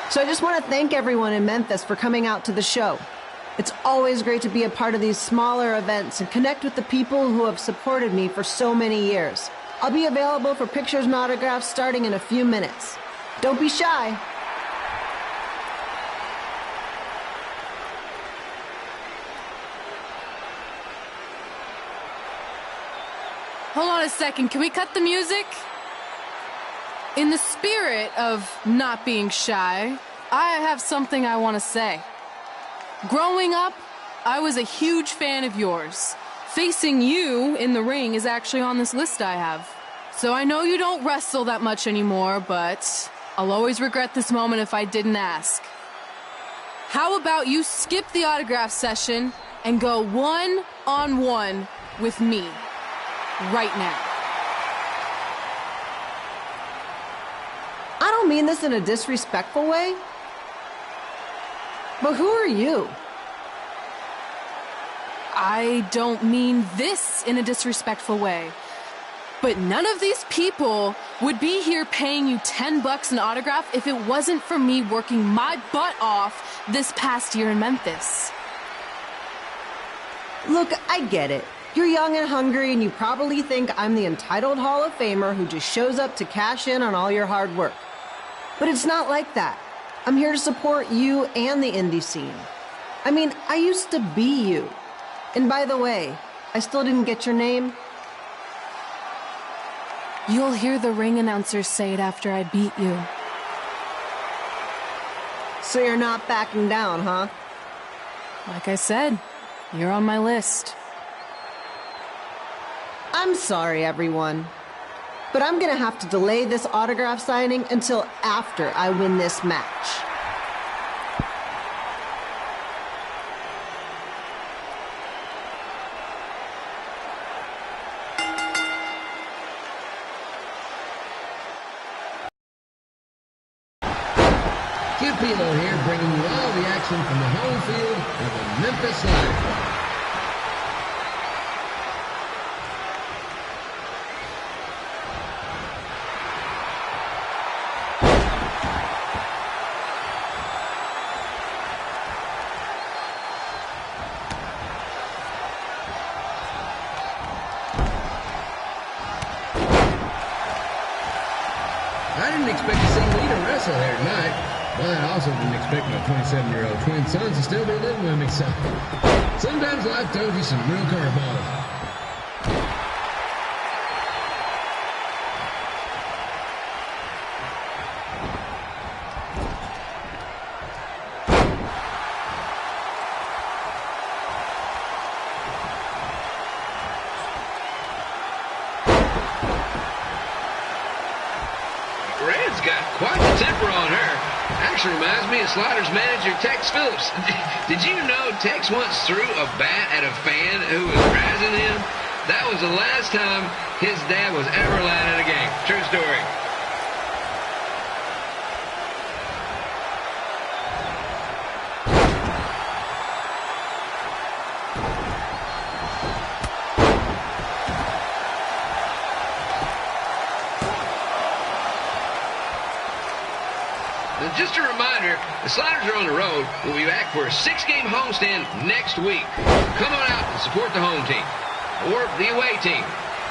So I just want to thank everyone in Memphis for coming out to the show. It's always great to be a part of these smaller events and connect with the people who have supported me for so many years. I'll be available for pictures and autographs starting in a few minutes. Don't be shy. Hold on a second, can we cut the music? In the spirit of not being shy, I have something I want to say. Growing up, I was a huge fan of yours. Facing you in the ring is actually on this list I have. So I know you don't wrestle that much anymore, but I'll always regret this moment if I didn't ask. How about you skip the autograph session and go one-on-one with me? Right now. I don't mean this in a disrespectful way, but who are you? I don't mean this in a disrespectful way, but none of these people would be here paying you $10 an autograph if it wasn't for me working my butt off this past year in Memphis. Look, I get it. You're young and hungry, and you probably think I'm the entitled Hall of Famer who just shows up to cash in on all your hard work. But it's not like that. I'm here to support you and the indie scene. I mean, I used to be you. And by the way, I still didn't get your name. You'll hear the ring announcers say it after I beat you. So you're not backing down, huh? Like I said, you're on my list. I'm sorry, everyone, but I'm gonna have to delay this autograph signing until after I win this match. Kid Pilo here, bringing you all the action from the home field of the Memphis Sliders. I didn't expect to see Lita wrestle here tonight, but I also didn't expect my 27-year-old twin sons to still be living with me, so sometimes life throws you some real curveballs. Red's got quite the temper on her. Actually reminds me of Sliders manager Tex Phillips. Did you know Tex once threw a bat at a fan who was razzing him? That was the last time his dad was ever allowed at a game. True story. Just a reminder, the Sliders are on the road. We'll be back for a 6-game homestand next week. Come on out and support the home team or the away team.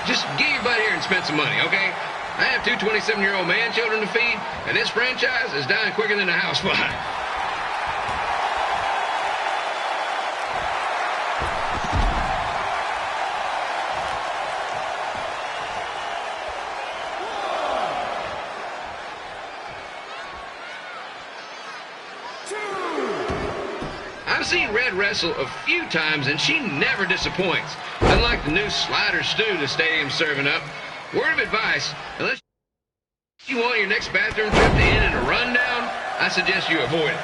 Just get your butt here and spend some money, okay? I have 2 27-year-old man children to feed, and this franchise is dying quicker than a housefly. I've seen Red wrestle a few times, and she never disappoints. Unlike the new slider stew the stadium's serving up. Word of advice, unless you want your next bathroom trip to end in a rundown, I suggest you avoid it.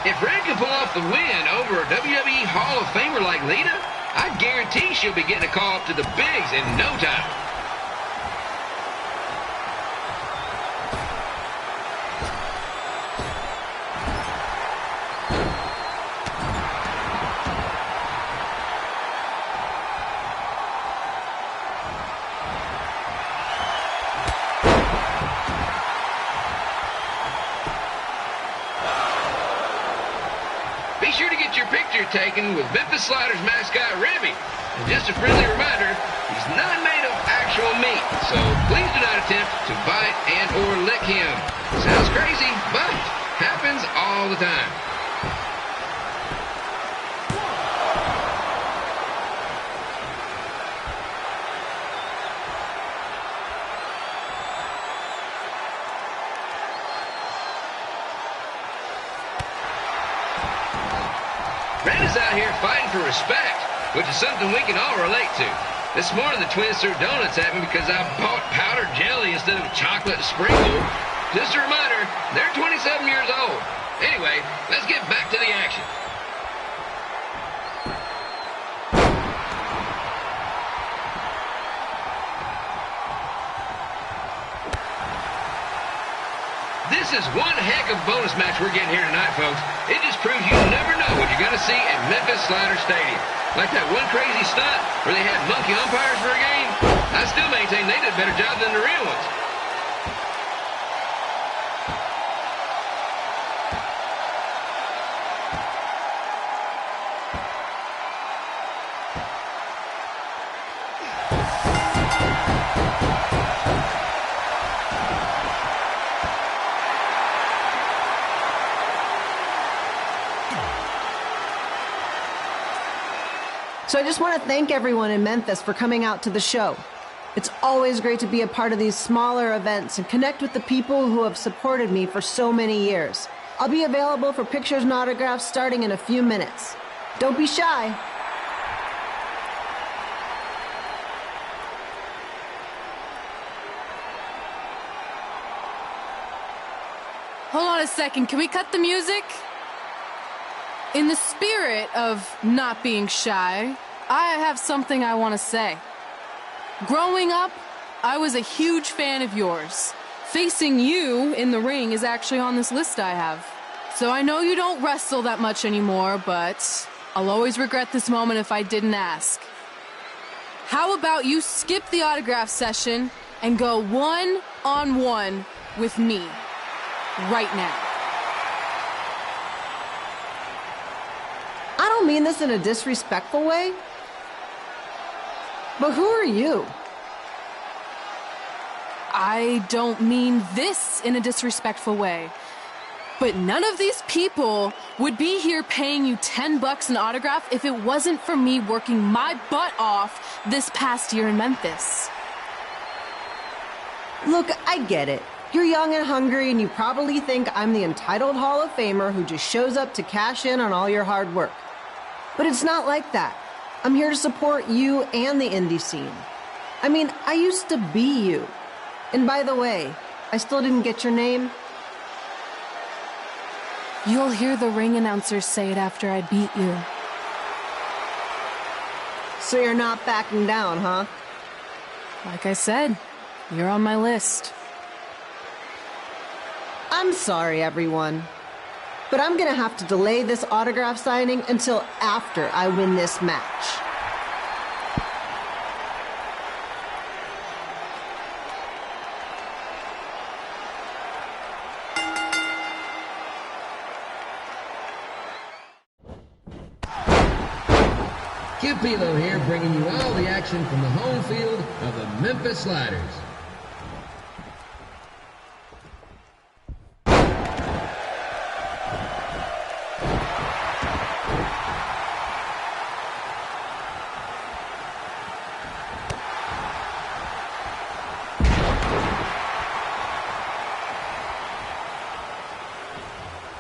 If Red can pull off the win over a WWE Hall of Famer like Lita, I guarantee she'll be getting a call up to the bigs in no time. get your picture taken with Memphis Sliders mascot Ribby. And just a friendly reminder, he's not made of actual meat, so please do not attempt to bite and or lick him. Sounds crazy, but happens all the time. Red is out here fighting for respect, which is something we can all relate to. This morning the twins threw donuts at me because I bought powdered jelly instead of chocolate sprinkle. Just a reminder, they're 27 years old. Anyway, let's get back to the action. This is one heck of a bonus match we're getting here tonight, folks. It just proves you never know what you're going to see at Memphis Slider Stadium. Like that one crazy stunt where they had monkey umpires for a game. I still maintain they did a better job than the real ones. So I just want to thank everyone in Memphis for coming out to the show. It's always great to be a part of these smaller events and connect with the people who have supported me for so many years. I'll be available for pictures and autographs starting in a few minutes. Don't be shy. Hold on a second. Can we cut the music? In the spirit of not being shy, I have something I want to say. Growing up, I was a huge fan of yours. Facing you in the ring is actually on this list I have. So I know you don't wrestle that much anymore, but I'll always regret this moment if I didn't ask. How about you skip the autograph session and go one-on-one with me right now? I don't mean this in a disrespectful way, but who are you? I don't mean this in a disrespectful way, but none of these people would be here paying you $10 an autograph if it wasn't for me working my butt off this past year in Memphis. Look, I get it. You're young and hungry, and you probably think I'm the entitled Hall of Famer who just shows up to cash in on all your hard work. But it's not like that. I'm here to support you and the indie scene. I mean, I used to be you. And by the way, I still didn't get your name. You'll hear the ring announcers say it after I beat you. So you're not backing down, huh? Like I said, you're on my list. I'm sorry, everyone. But I'm gonna have to delay this autograph signing until after I win this match. Pilo here, bringing you all the action from the home field of the Memphis Sliders.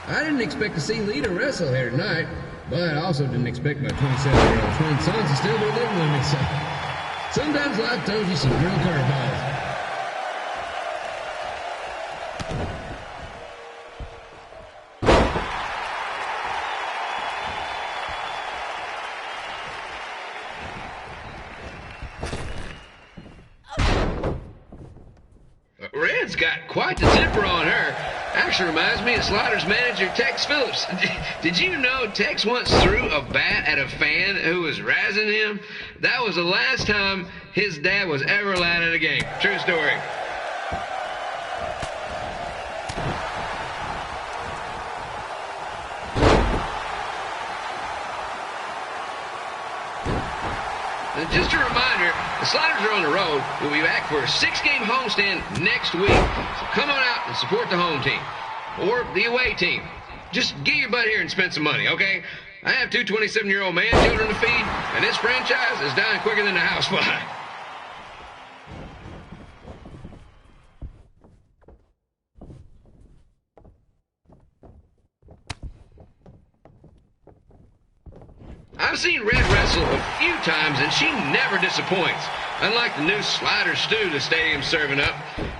I didn't expect to see Lita wrestle here tonight, but I also didn't expect my 27-year-old twin sons to still be living with me, so sometimes life throws you some real curveballs. Red's got quite the temper on her. Actually reminds me of Sliders manager Tex Phillips. Did you know Tex once threw a bat at a fan who was razzing him? That was the last time his dad was ever allowed at a game. True story. And just a reminder, the Sliders are on the road. We'll be back for a 6-game homestand next week. So come on out and support the home team or the away team. Just get your butt here and spend some money, okay? I have 2 27-year-old man children to feed, and this franchise is dying quicker than the housefly. I've seen Red wrestle a few times, and she never disappoints. Unlike the new slider stew the stadium's serving up.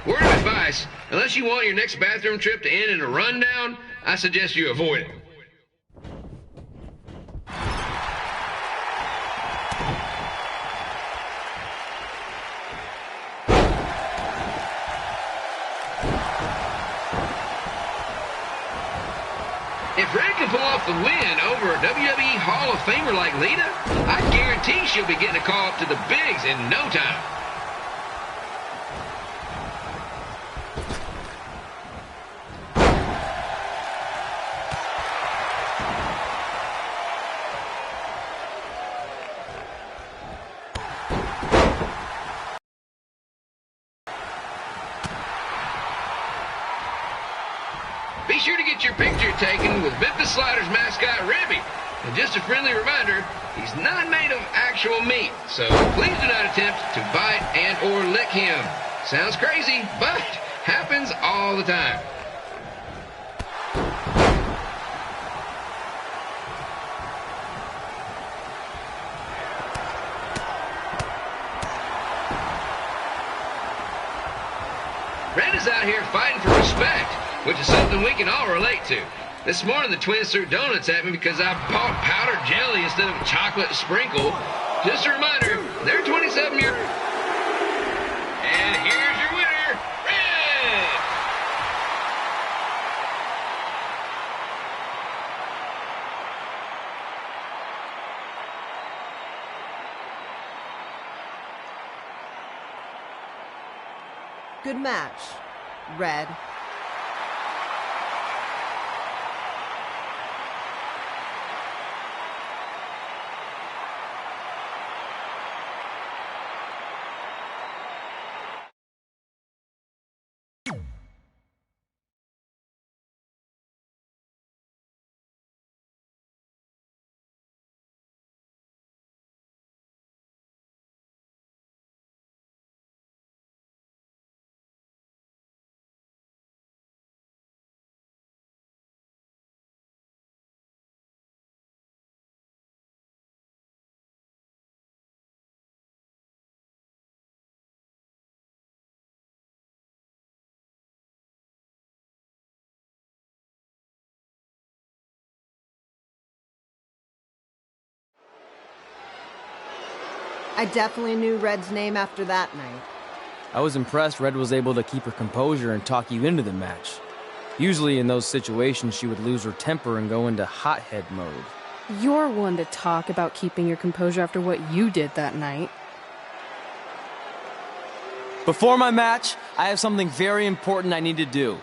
Word of advice, unless you want your next bathroom trip to end in a rundown, I suggest you avoid it. If Red can pull off the win over a WWE Hall of Famer like Lita, I guarantee she'll be getting a call up to the bigs in no time. Be sure to get your picture taken with Memphis Sliders mascot Ribby. And just a friendly reminder, he's not made of actual meat, so please do not attempt to bite and or lick him. Sounds crazy, but happens all the time. Red is out here fighting for respect, which is something we can all relate to. This morning, the twins threw donuts at me because I bought powdered jelly instead of chocolate sprinkle. Just a reminder, they're 27 years. And here's your winner, Red! Good match, Red. I definitely knew Red's name after that night. I was impressed Red was able to keep her composure and talk you into the match. Usually in those situations she would lose her temper and go into hothead mode. You're one to talk about keeping your composure after what you did that night. Before my match, I have something very important I need to do.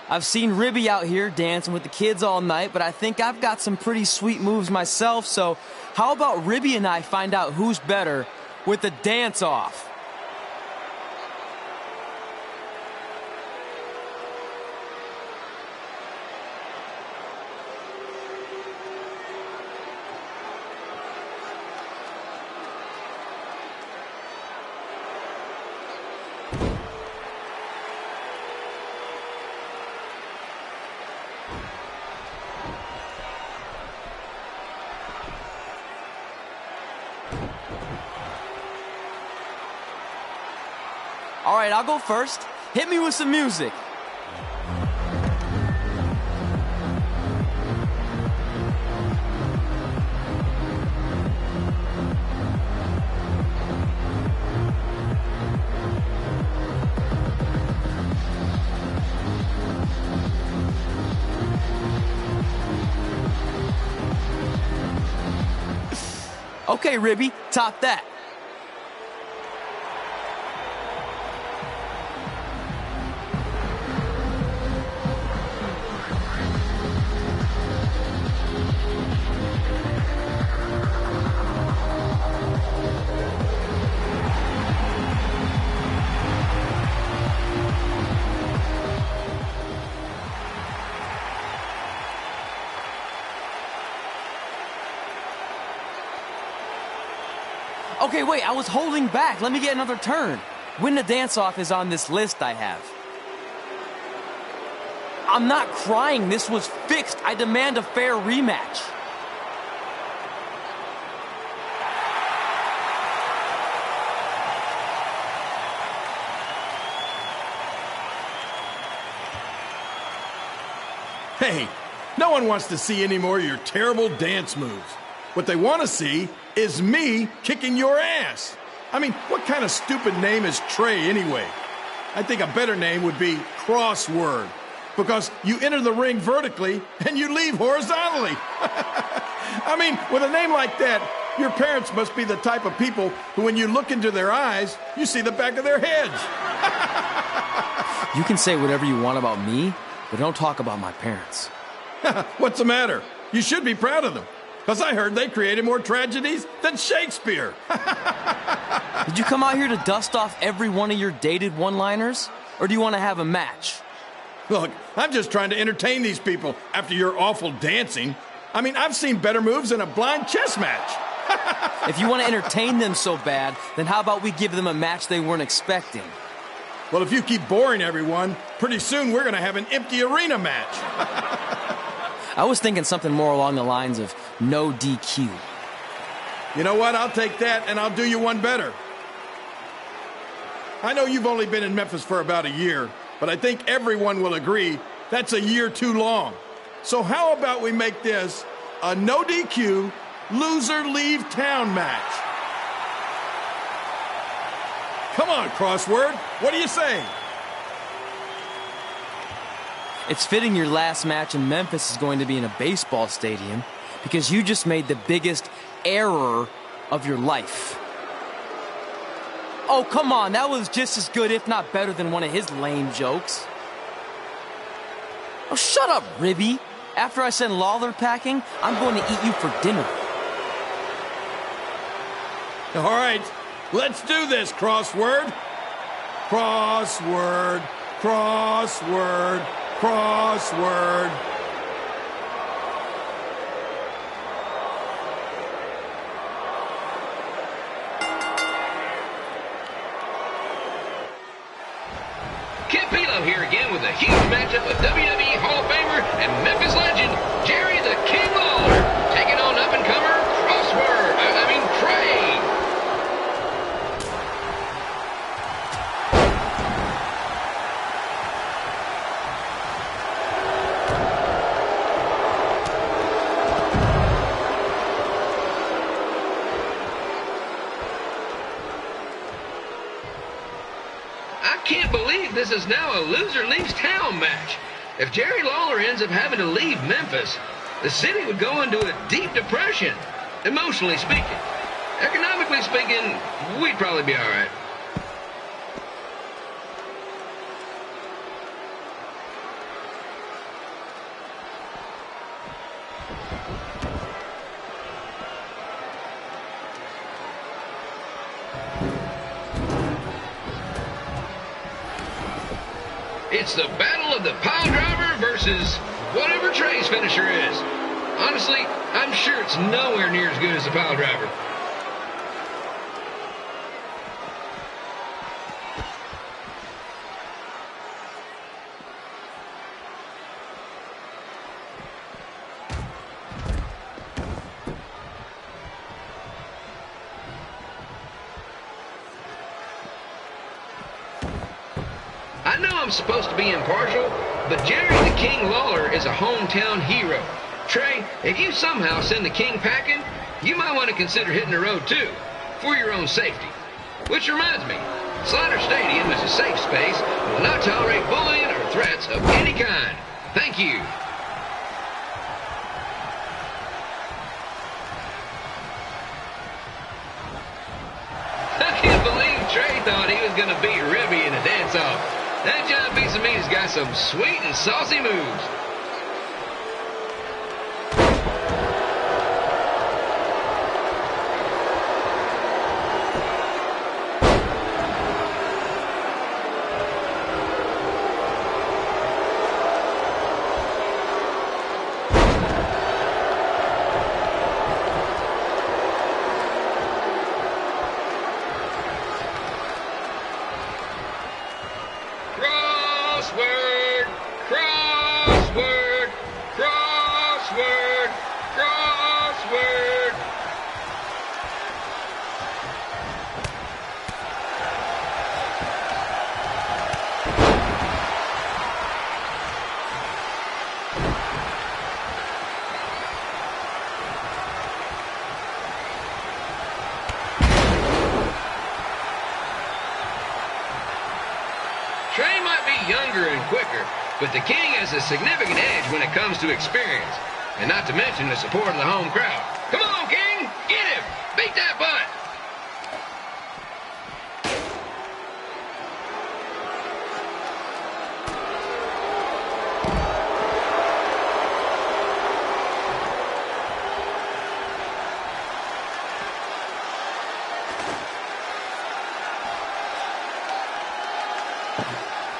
I've seen Ribby out here dancing with the kids all night, but I think I've got some pretty sweet moves myself, so how about Ribby and I find out who's better with the dance-off? All right, I'll go first. Hit me with some music. Okay, Ribby, top that. Okay, wait, I was holding back. Let me get another turn. Win the dance-off is on this list I have. I'm not crying. This was fixed. I demand a fair rematch. Hey, no one wants to see any more of your terrible dance moves. What they want to see is me kicking your ass. I mean, what kind of stupid name is Trey anyway? I think a better name would be Crossword, because you enter the ring vertically and you leave horizontally. I mean, with a name like that, your parents must be the type of people who, when you look into their eyes, you see the back of their heads. You can say whatever you want about me, but don't talk about my parents. What's the matter? You should be proud of them, because I heard they created more tragedies than Shakespeare. Did you come out here to dust off every one of your dated one-liners? Or do you want to have a match? Look, I'm just trying to entertain these people after your awful dancing. I mean, I've seen better moves in a blind chess match. If you want to entertain them so bad, then how about we give them a match they weren't expecting? Well, if you keep boring everyone, pretty soon we're going to have an empty arena match. I was thinking something more along the lines of no DQ. You know what? I'll take that, and I'll do you one better. I know you've only been in Memphis for about a year, but I think everyone will agree that's a year too long. So how about we make this a no DQ, loser leave town match? Come on, Crossword. What do you say? It's fitting your last match in Memphis is going to be in a baseball stadium because you just made the biggest error of your life. Oh, come on. That was just as good, if not better, than one of his lame jokes. Oh, shut up, Ribby. After I send Lawler packing, I'm going to eat you for dinner. All right, let's do this, Crossword. Crossword, crossword, crossword. Kip Pilo here again with a huge matchup of WWE Hall of Famer and Memphis legend, Jerry the King Lawler, taking on up-and-comer Trey. I can't believe this is now a loser leaves town match. If Jerry Lawler ends up having to leave Memphis, the city would go into a deep depression, emotionally speaking. Economically speaking, we'd probably be all right. It's the battle of the pile driver versus whatever Trey's finisher is. Honestly, I'm sure it's nowhere near as good as the pile driver. I know I'm supposed to be impartial, but Jerry the King Lawler is a hometown hero. Trey, if you somehow send the King packing, you might want to consider hitting the road too, for your own safety. Which reminds me, Slaughter Stadium is a safe space and will not tolerate bullying or threats of any kind. Thank you. I can't believe Trey thought he was going to beat Ribby in a dance-off. That giant piece of meat has got some sweet and saucy moves. younger and quicker, but the King has a significant edge when it comes to experience, and not to mention the support of the home crowd. Come on, King! Get him! Beat that butt!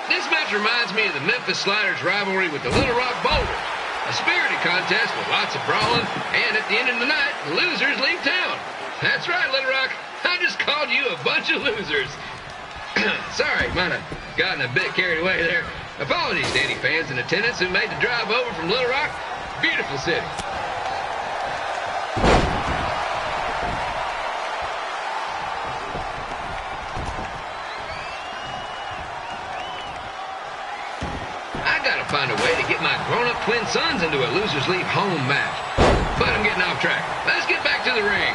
This match reminds me of the Memphis Sliders' rivalry with the Little Rock Boulders. A spirited contest with lots of brawling, and at the end of the night, the losers leave town. That's right, Little Rock. I just called you a bunch of losers. Sorry, might have gotten a bit carried away there. Apologies to any fans in attendance who made the drive over from Little Rock. Beautiful city. Find a way to get my grown-up twin sons into a losers leave home match. But I'm getting off track. Let's get back to the ring.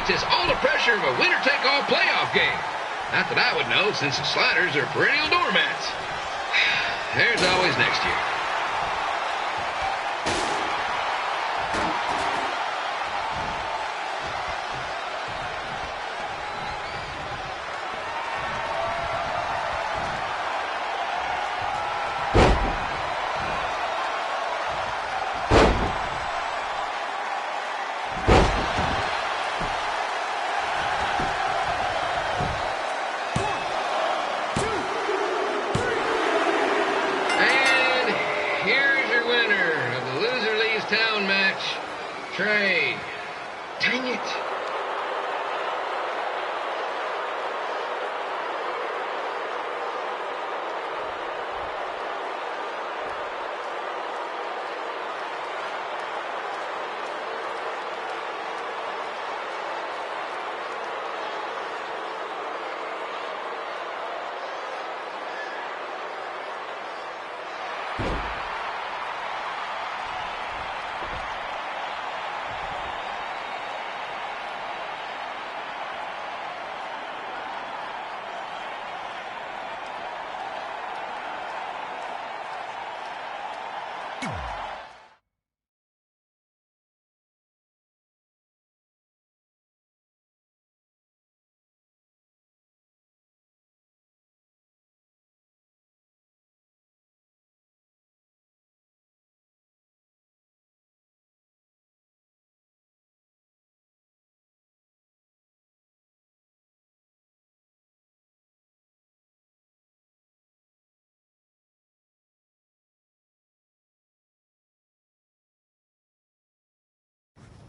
Is all the pressure of a winner-take-all playoff game. Not that I would know, since the Sliders are perennial doormats. There's always next year. Town match. Trey. Dang it.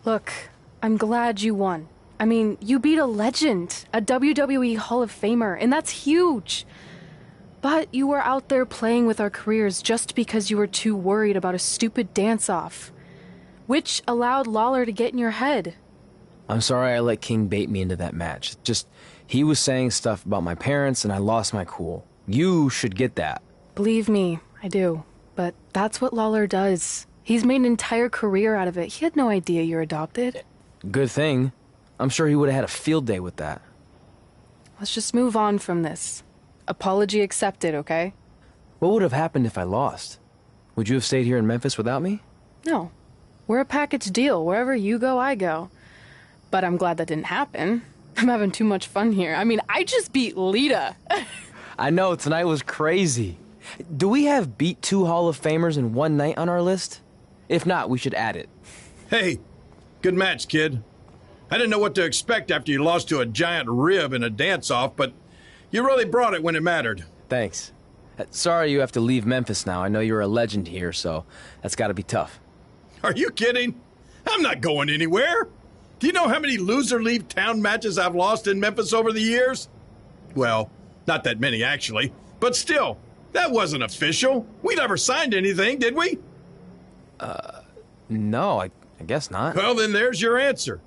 Look, I'm glad you won. I mean, you beat a legend, a WWE Hall of Famer, and that's huge. But you were out there playing with our careers just because you were too worried about a stupid dance-off, which allowed Lawler to get in your head. I'm sorry I let King bait me into that match. Just, he was saying stuff about my parents and I lost my cool. You should get that. Believe me, I do. But that's what Lawler does. He's made an entire career out of it. He had no idea you're adopted. Good thing. I'm sure he would have had a field day with that. Let's just move on from this. Apology accepted, okay? What would have happened if I lost? Would you have stayed here in Memphis without me? No. We're a package deal. Wherever you go, I go. But I'm glad that didn't happen. I'm having too much fun here. I mean, I just beat Lita. I know, tonight was crazy. Do we have beat 2 Hall of Famers in one night on our list? If not, we should add it. Hey, good match, kid. I didn't know what to expect after you lost to a giant rib in a dance-off, but you really brought it when it mattered. Thanks. Sorry you have to leave Memphis now. I know you're a legend here, so that's gotta be tough. Are you kidding? I'm not going anywhere. Do you know how many loser leave town matches I've lost in Memphis over the years? Well, not that many, actually. But still, that wasn't official. We never signed anything, did we? No, I guess not. Well, then there's your answer.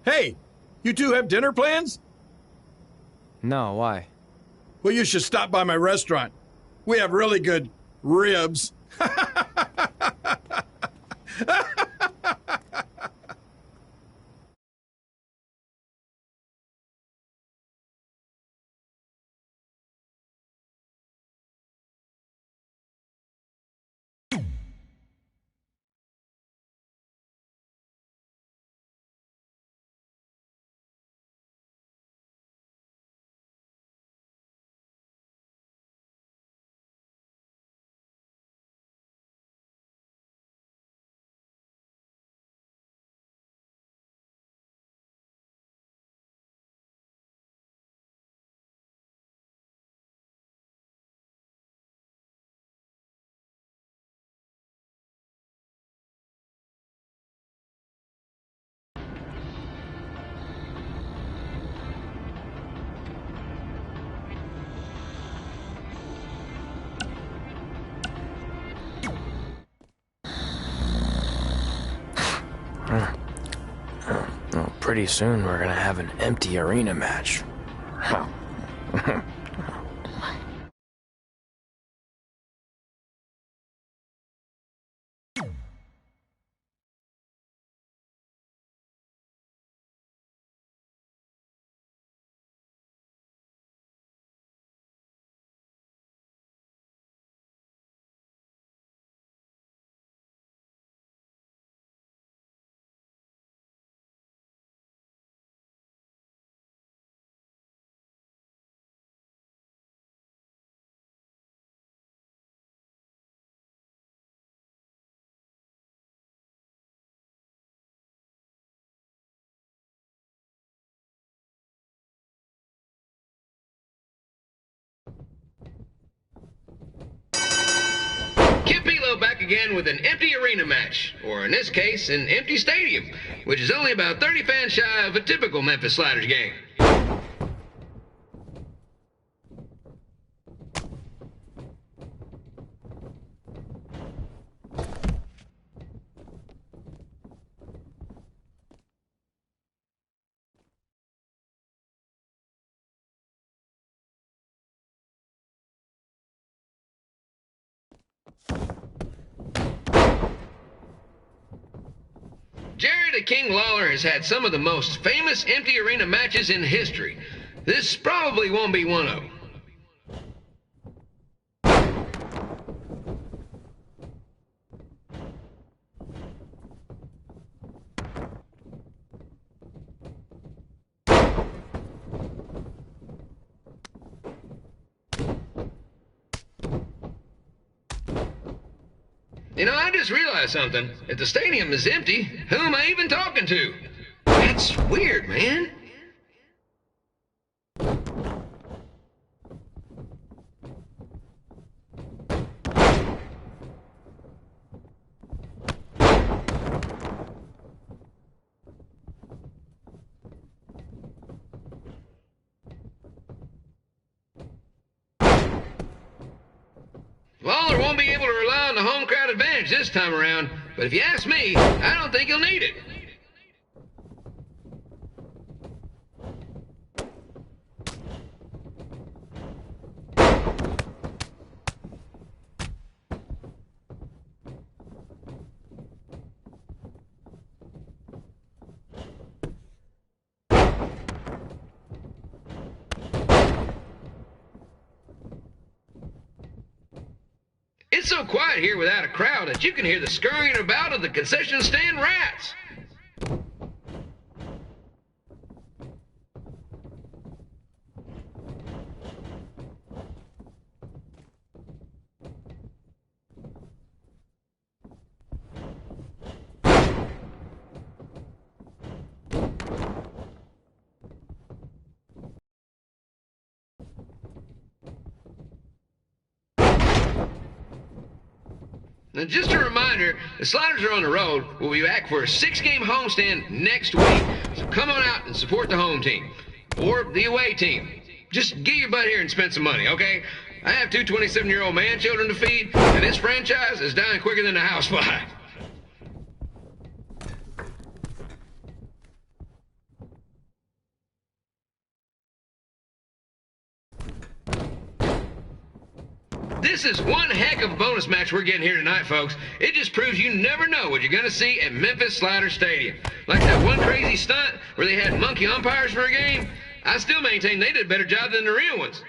Hey, You two have dinner plans? No, why? Well, you should stop by my restaurant. We have really good ribs. Well, pretty soon we're gonna have an empty arena match. Back again with an empty arena match, or in this case, an empty stadium, which is only about 30 fans shy of a typical Memphis Sliders game. Jerry the King Lawler has had some of the most famous empty arena matches in history. This probably won't be one of them. You know, I just realized something. If the stadium is empty, who am I even talking to? That's weird, man. Lawler won't be able to rely on the home crowd advantage this time around, but if you ask me, I don't think he'll need it. It's so quiet here without a crowd that you can hear the scurrying about of the concession stand rats. Now, just a reminder, the Sliders are on the road. We'll be back for a 6-game homestand next week. So come on out and support the home team. Or the away team. Just get your butt here and spend some money, okay? I have 2 27-year-old man-children to feed, and this franchise is dying quicker than a housefly. This is one heck of a bonus match we're getting here tonight, folks. It just proves you never know what you're going to see at Memphis Slaughter Stadium. Like that one crazy stunt where they had monkey umpires for a game. I still maintain they did a better job than the real ones.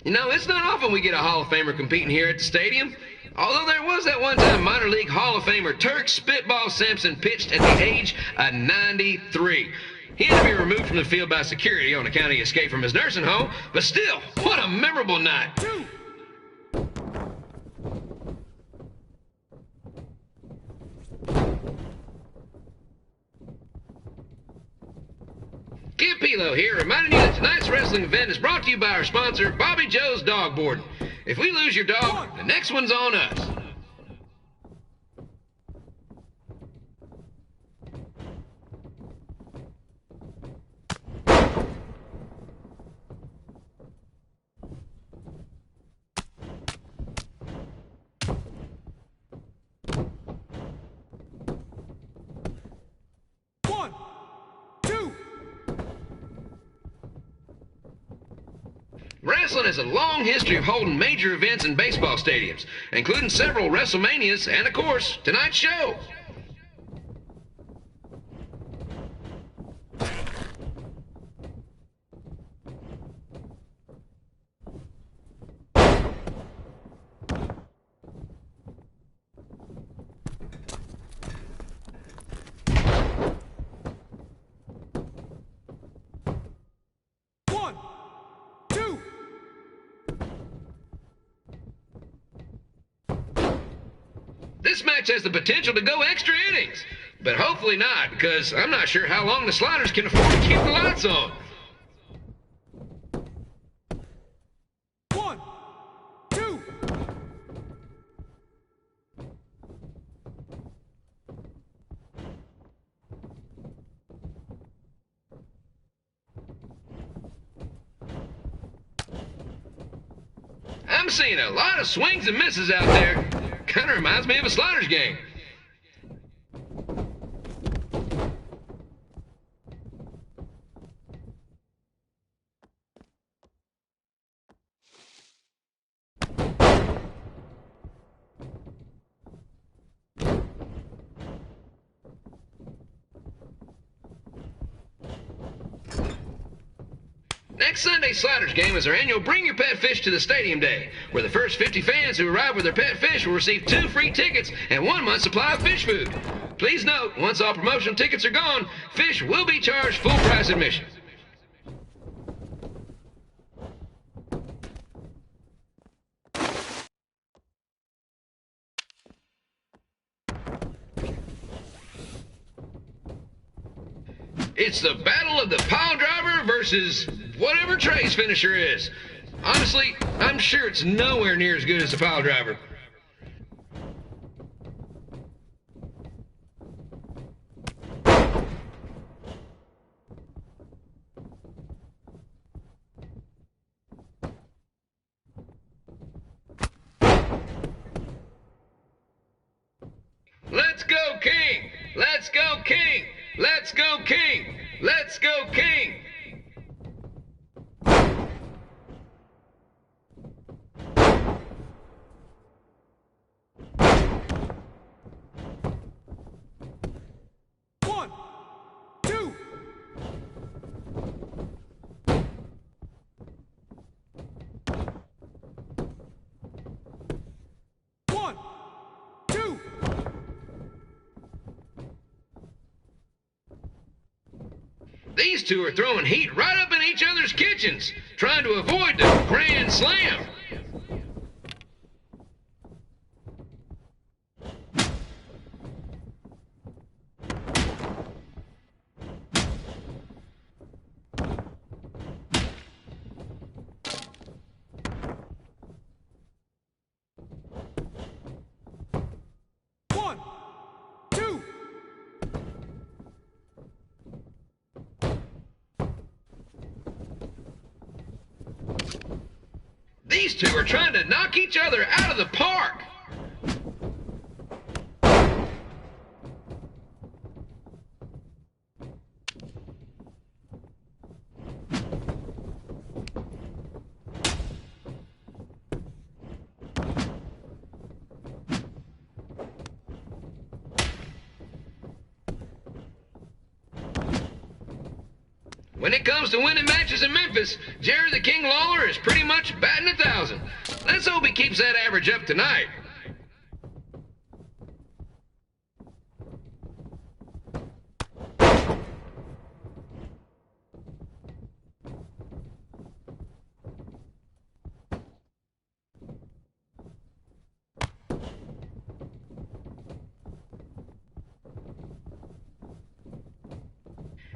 You know, it's not often we get a Hall of Famer competing here at the stadium. Although there was that one time minor league Hall of Famer Turk Spitball Simpson pitched at the age of 93. He had to be removed from the field by security on account of he escaped from his nursing home, but still, what a memorable night. Kid Pilo here, reminding you that tonight's wrestling event is brought to you by our sponsor, Bobby Joe's Dog Boarding. If we lose your dog, the next one's on us. Wrestling has a long history of holding major events in baseball stadiums, including several WrestleManias and, of course, tonight's show. This match has the potential to go extra innings, but hopefully not, because I'm not sure how long the Sliders can afford to keep the lights on. I'm seeing a lot of swings and misses out there. Kind of reminds me of a Sliders game. Next Sunday's Sliders game is our annual Bring Your Pet Fish to the Stadium Day, where the first 50 fans who arrive with their pet fish will receive 2 free tickets and 1 month's supply of fish food. Please note, once all promotional tickets are gone, fish will be charged full price admission. It's the battle of the pile driver versus whatever Trey's finisher is. Honestly, I'm sure it's nowhere near as good as the pile driver. Let's go, King! Let's go, King! Let's go, King! Let's go, King! These two are throwing heat right up in each other's kitchens, trying to avoid the Grand Slam. two are trying to knock each other out of the park. When it comes to winning matches in Memphis, Jerry the King Lawler is pretty much batting 1,000. Let's hope he keeps that average up tonight.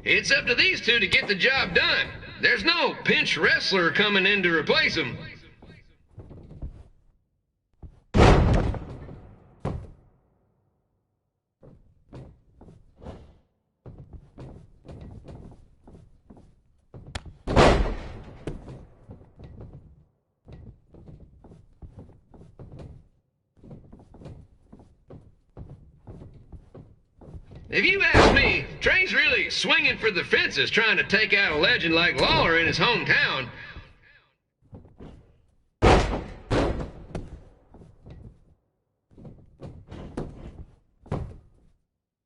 It's up to these two to get the job done. There's no pinch wrestler coming in to replace them. If you ask me, Trey's really swinging for the fences trying to take out a legend like Lawler in his hometown.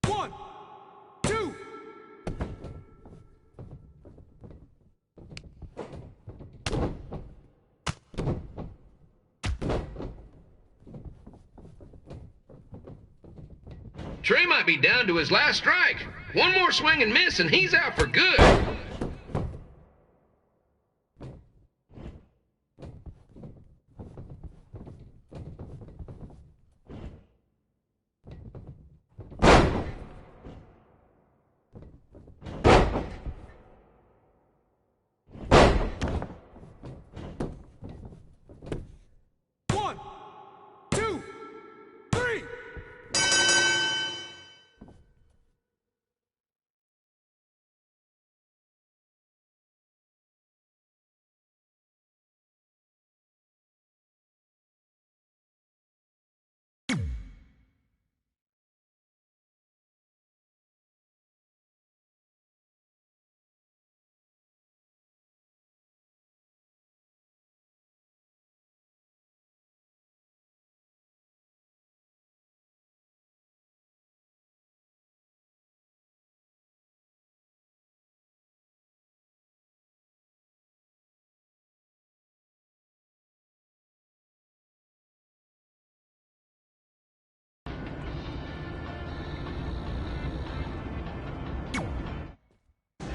One, two. Trey might be down to his last strike. One more swing and miss and he's out for good. One, two, three.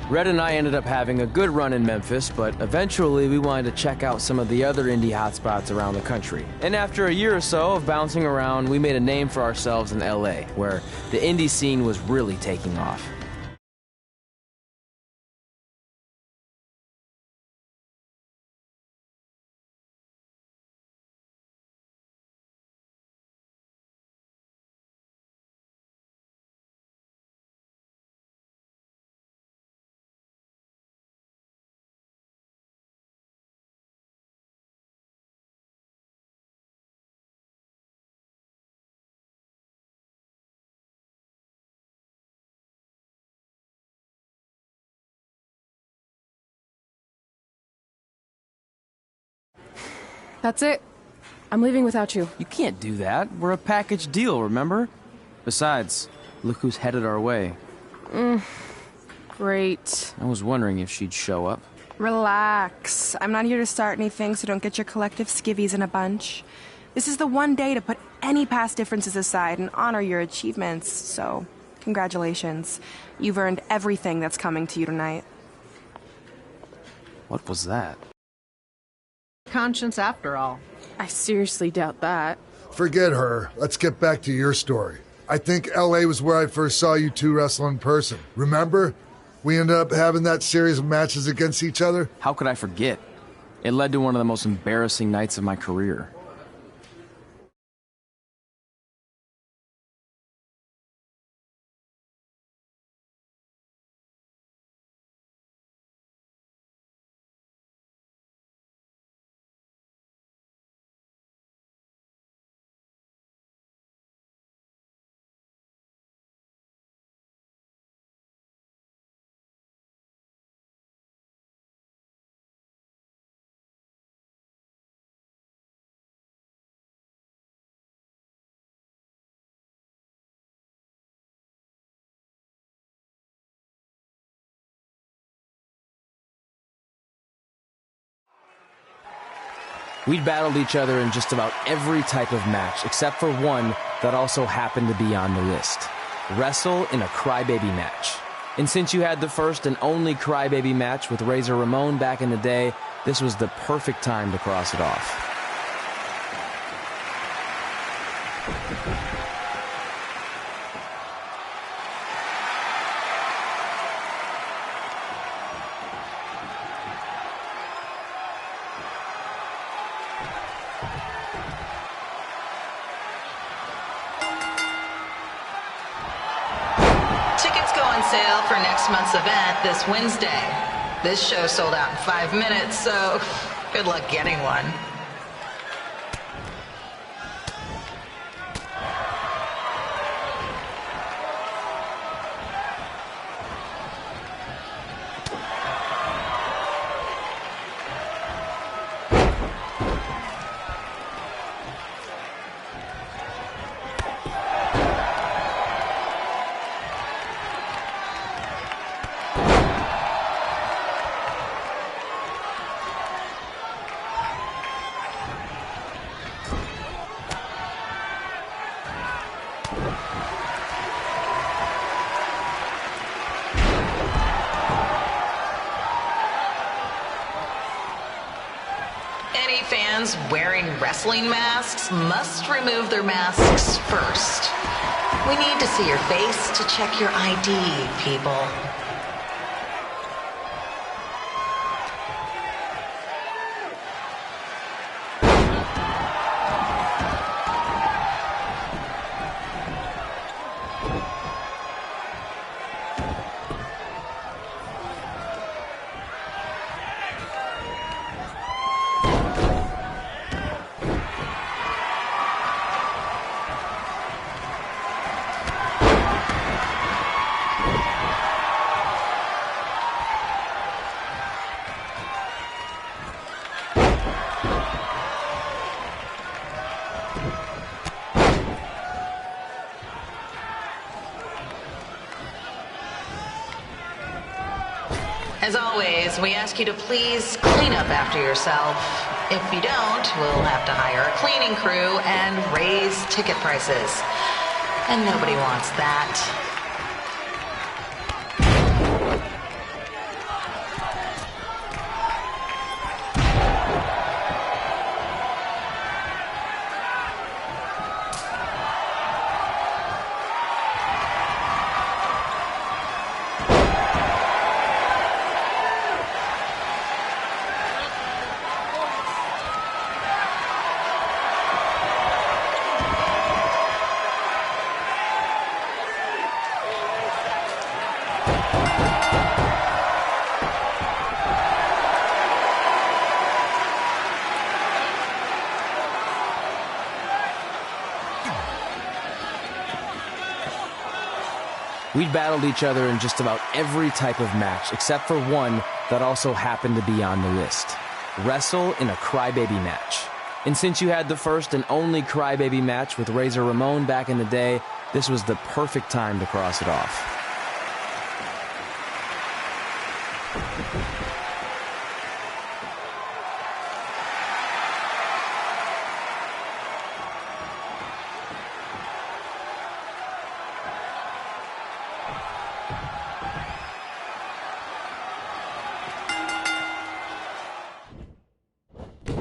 Red and I ended up having a good run in Memphis, but eventually we wanted to check out some of the other indie hotspots around the country. And after a year or so of bouncing around, we made a name for ourselves in LA, where the indie scene was really taking off. That's it. I'm leaving without you. You can't do that. We're a package deal, remember? Besides, look who's headed our way. Great. I was wondering if she'd show up. Relax. I'm not here to start anything, so don't get your collective skivvies in a bunch. This is the one day to put any past differences aside and honor your achievements, so congratulations. You've earned everything that's coming to you tonight. What was that? Conscience after all. I seriously doubt that. Forget her. Let's get back to your story. I think LA was where I first saw you two wrestle in person. Remember? We ended up having that series of matches against each other. How could I forget? It led to one of the most embarrassing nights of my career. We'd battled each other in just about every type of match, except for one that also happened to be on the list. Wrestle in a crybaby match. And since you had the first and only crybaby match with Razor Ramon back in the day, this was the perfect time to cross it off. Sale for next month's event this Wednesday. This show sold out in 5 minutes, so good luck getting one. Any fans wearing wrestling masks must remove their masks first. We need to see your face to check your ID, people. As always, we ask you to please clean up after yourself. If you don't, we'll have to hire a cleaning crew and raise ticket prices. And nobody wants that. We'd battled each other in just about every type of match, except for one that also happened to be on the list. Wrestle in a crybaby match. And since you had the first and only crybaby match with Razor Ramon back in the day, this was the perfect time to cross it off.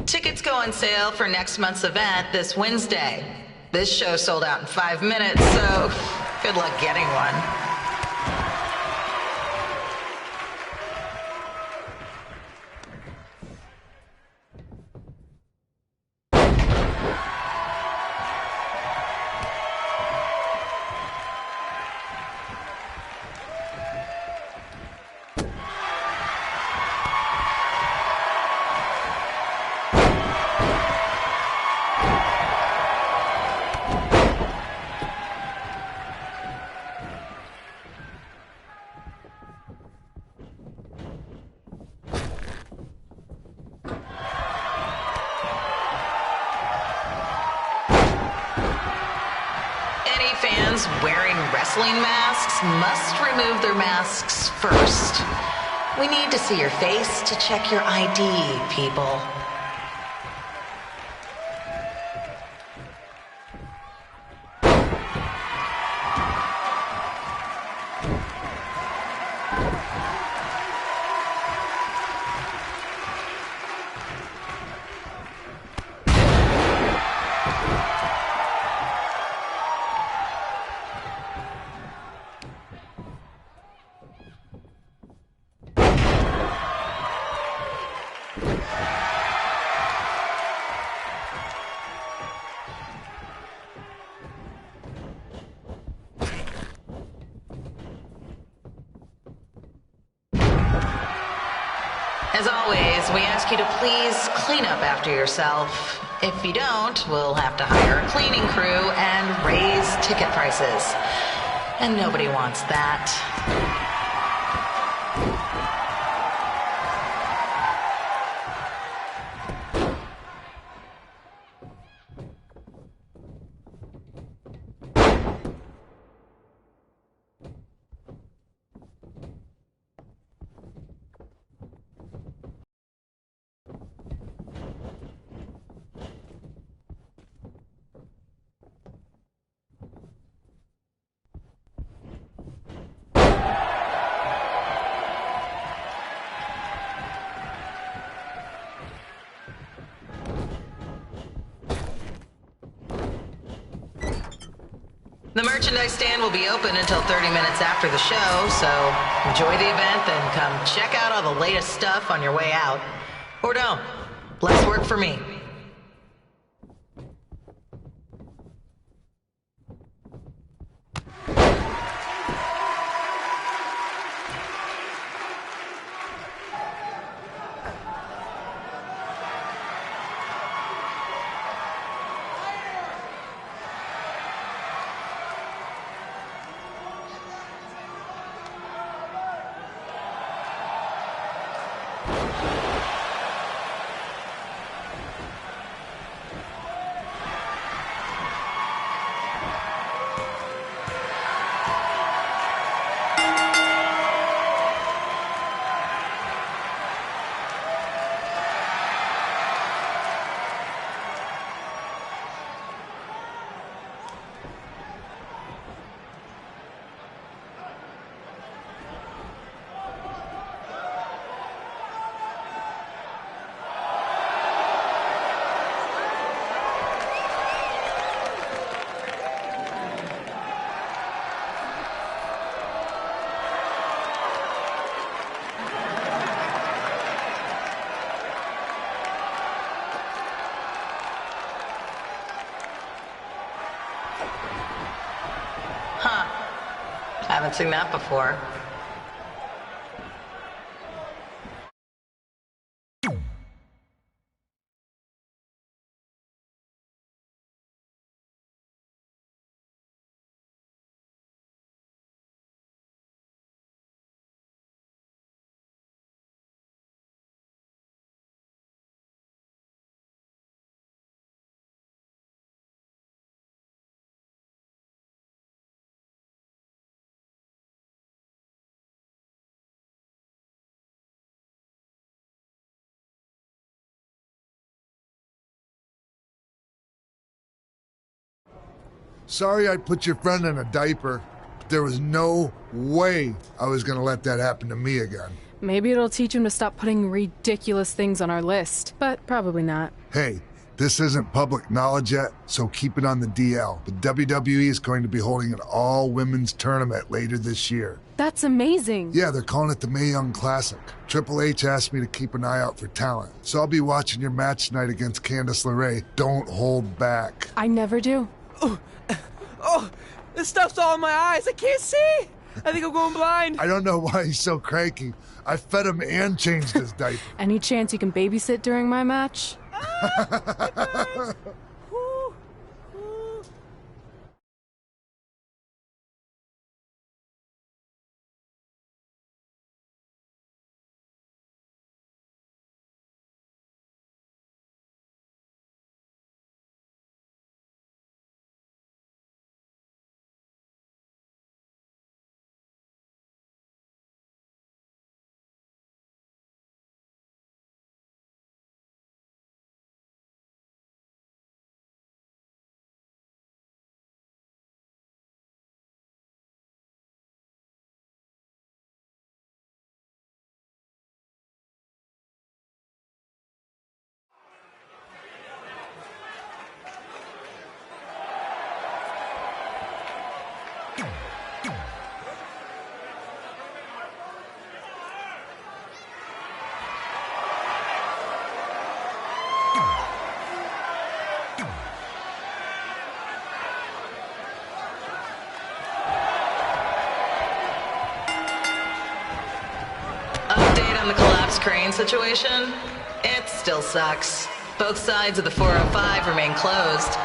Tickets go on sale for next month's event this Wednesday. This show sold out in 5 minutes, so good luck getting one. Fans wearing wrestling masks must remove their masks first. We need to see your face to check your ID, people. you to please clean up after yourself. If you don't, we'll have to hire a cleaning crew and raise ticket prices. And nobody wants that. The merchandise stand will be open until 30 minutes after the show, so enjoy the event, then come check out all the latest stuff on your way out. Or don't. Less work for me. Haven't seen that before. Sorry I put your friend in a diaper, but there was no way I was going to let that happen to me again. Maybe it'll teach him to stop putting ridiculous things on our list, but probably not. Hey, this isn't public knowledge yet, so keep it on the DL. But WWE is going to be holding an all-women's tournament later this year. That's amazing. Yeah, they're calling it the Mae Young Classic. Triple H asked me to keep an eye out for talent, so I'll be watching your match tonight against Candice LeRae. Don't hold back. I never do. Oh, this stuff's all in my eyes. I can't see. I think I'm going blind. I don't know why he's so cranky. I fed him and changed his diaper. Any chance you can babysit during my match? Update on the collapsed crane situation? It still sucks. Both sides of the 405 remain closed.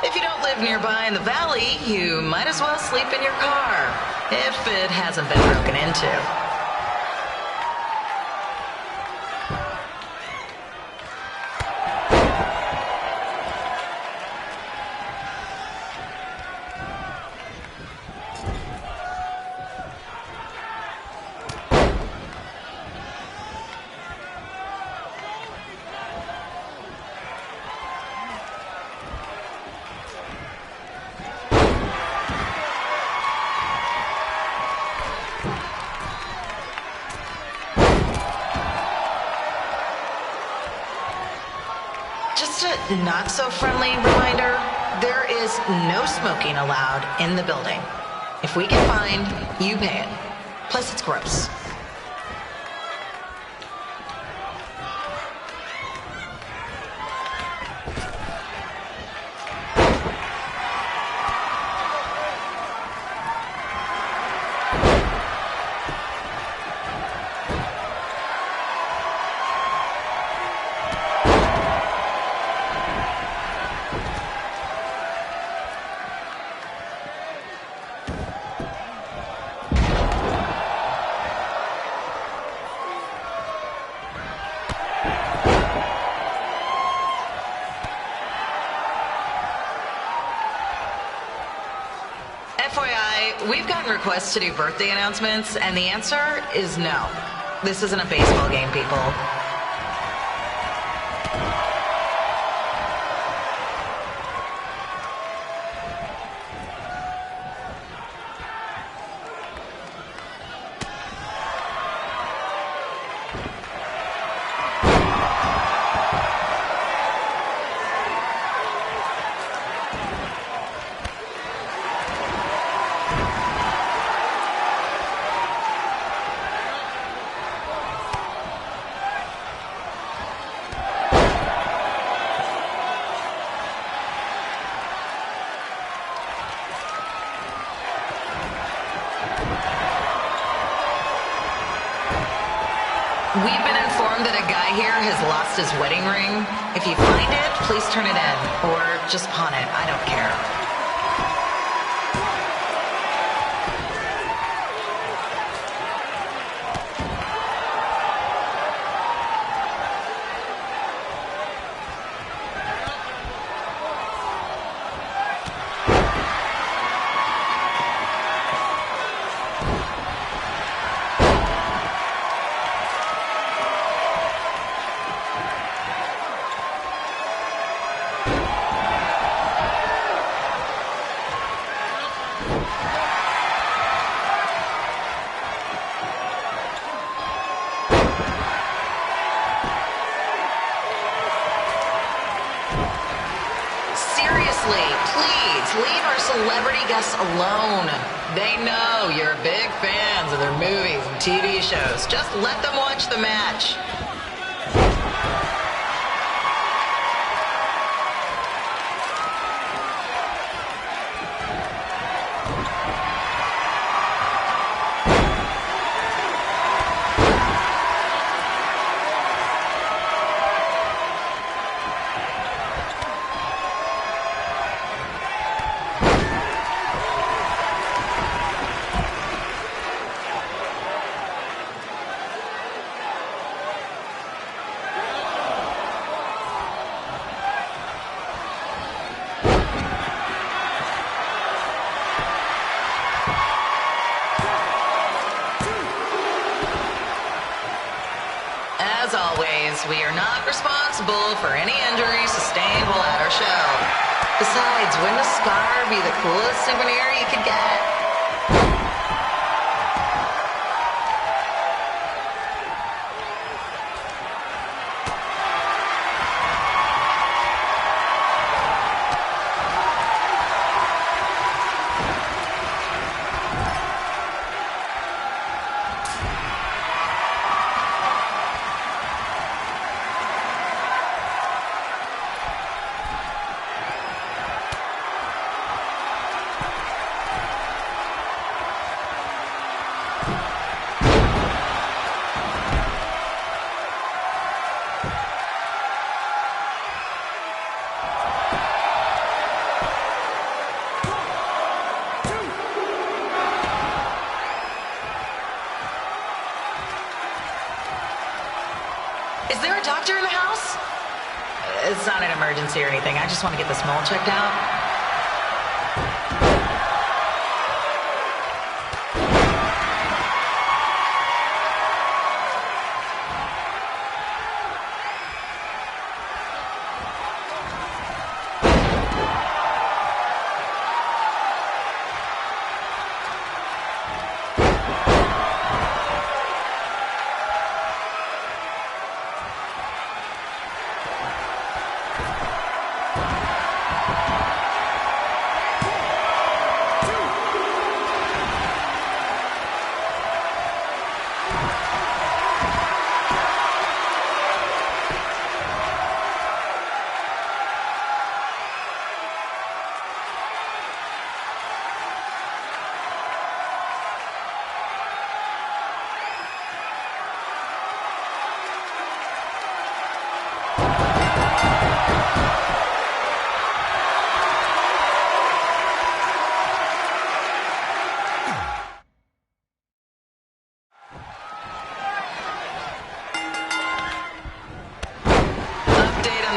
If you don't live nearby in the valley, you might as well sleep in your car, if it hasn't been broken into. Not so friendly reminder, there is no smoking allowed in the building. If we get fined, you pay it. Plus it's gross. FYI, we've gotten requests to do birthday announcements, and the answer is no. This isn't a baseball game, people. We've been informed that a guy here has lost his wedding ring. If you find it, please turn it in, or just pawn it. I don't care. Please, leave our celebrity guests alone. They know you're big fans of their movies and TV shows. Just let them watch the match. As always, we are not responsible for any injuries sustained while at our show. Besides, wouldn't a scar be the coolest souvenir you could get? It's not an emergency or anything. I just want to get this mole checked out.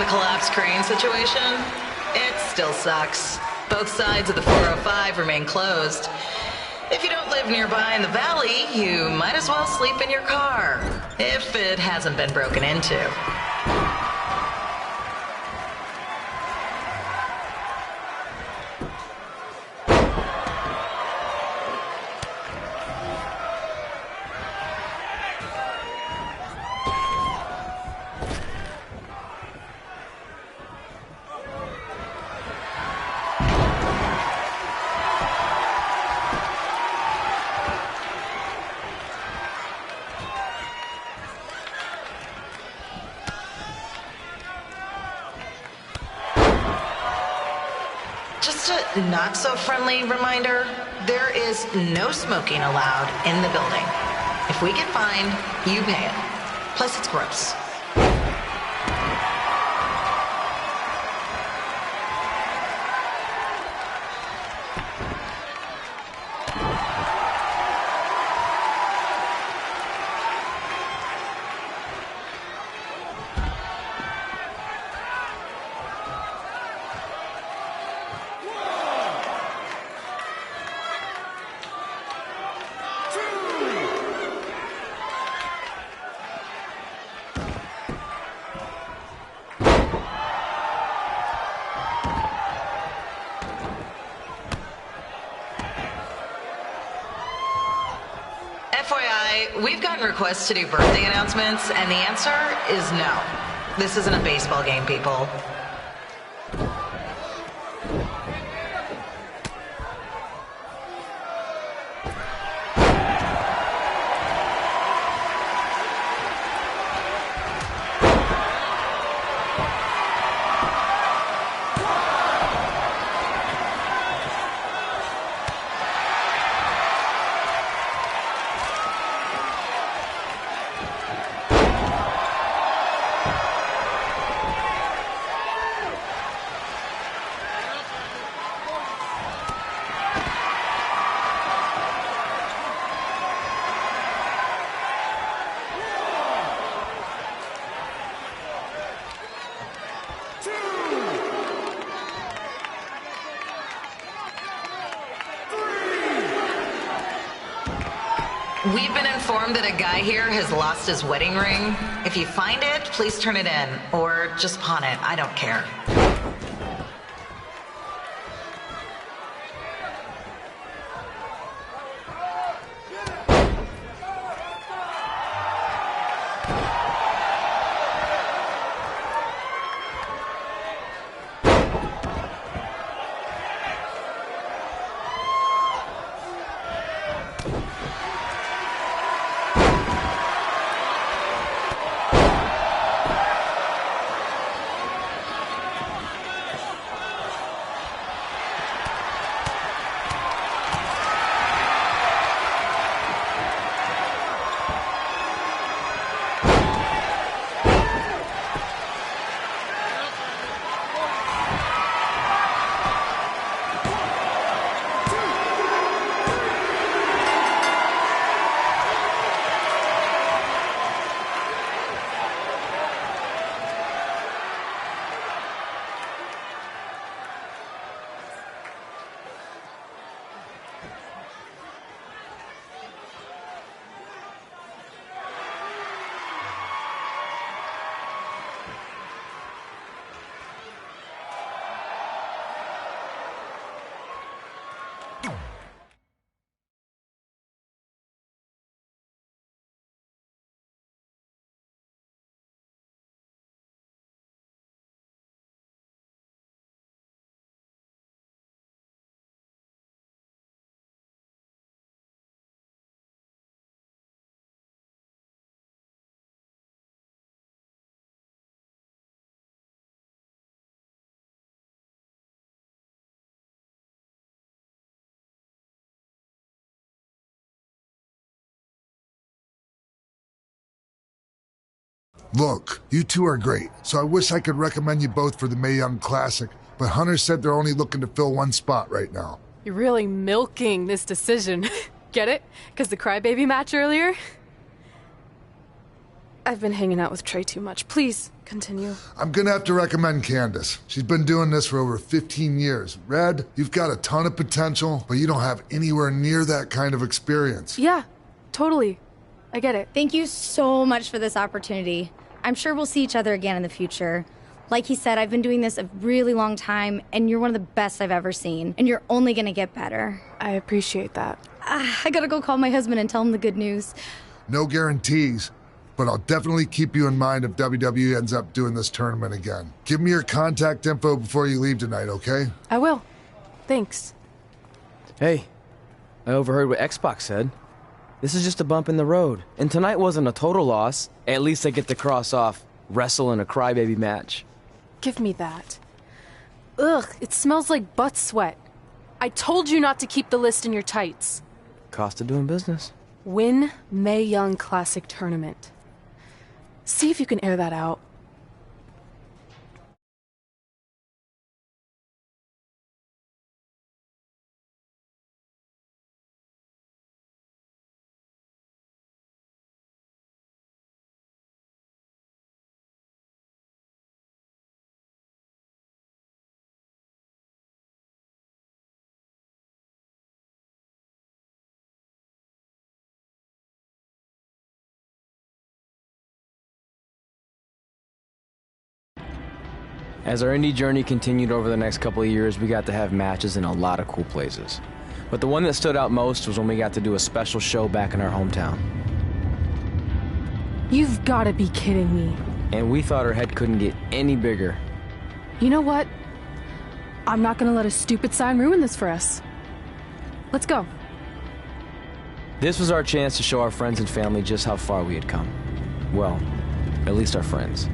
Collapse crane situation? It still sucks. Both sides of the 405 remain closed. If you don't live nearby in the valley, you might as well sleep in your car, if it hasn't been broken into. Just a not-so-friendly reminder, there is no smoking allowed in the building. If we get fined, you pay it. Plus, it's gross. FYI, we've gotten requests to do birthday announcements, and the answer is no. This isn't a baseball game, people. We've been informed that a guy here has lost his wedding ring. If you find it, please turn it in, or just pawn it. I don't care. Look, you two are great, so I wish I could recommend you both for the Mae Young Classic, but Hunter said they're only looking to fill one spot right now. You're really milking this decision. Get it? Because the crybaby match earlier? I've been hanging out with Trey too much. Please, continue. I'm gonna have to recommend Candace. She's been doing this for over 15 years. Red, you've got a ton of potential, but you don't have anywhere near that kind of experience. Yeah, totally. I get it. Thank you so much for this opportunity. I'm sure we'll see each other again in the future. Like he said, I've been doing this a really long time, and you're one of the best I've ever seen, and you're only gonna get better. I appreciate that. I gotta go call my husband and tell him the good news. No guarantees, but I'll definitely keep you in mind if WWE ends up doing this tournament again. Give me your contact info before you leave tonight, okay? I will. Thanks. Hey, I overheard what X-Pac said. This is just a bump in the road. And tonight wasn't a total loss. At least I get to cross off wrestle in a crybaby match. Give me that. Ugh, it smells like butt sweat. I told you not to keep the list in your tights. Cost of doing business. Win Mae Young Classic Tournament. See if you can air that out. As our indie journey continued over the next couple of years, we got to have matches in a lot of cool places. But the one that stood out most was when we got to do a special show back in our hometown. You've got to be kidding me. And we thought our head couldn't get any bigger. You know what? I'm not going to let a stupid sign ruin this for us. Let's go. This was our chance to show our friends and family just how far we had come. Well, at least our friends.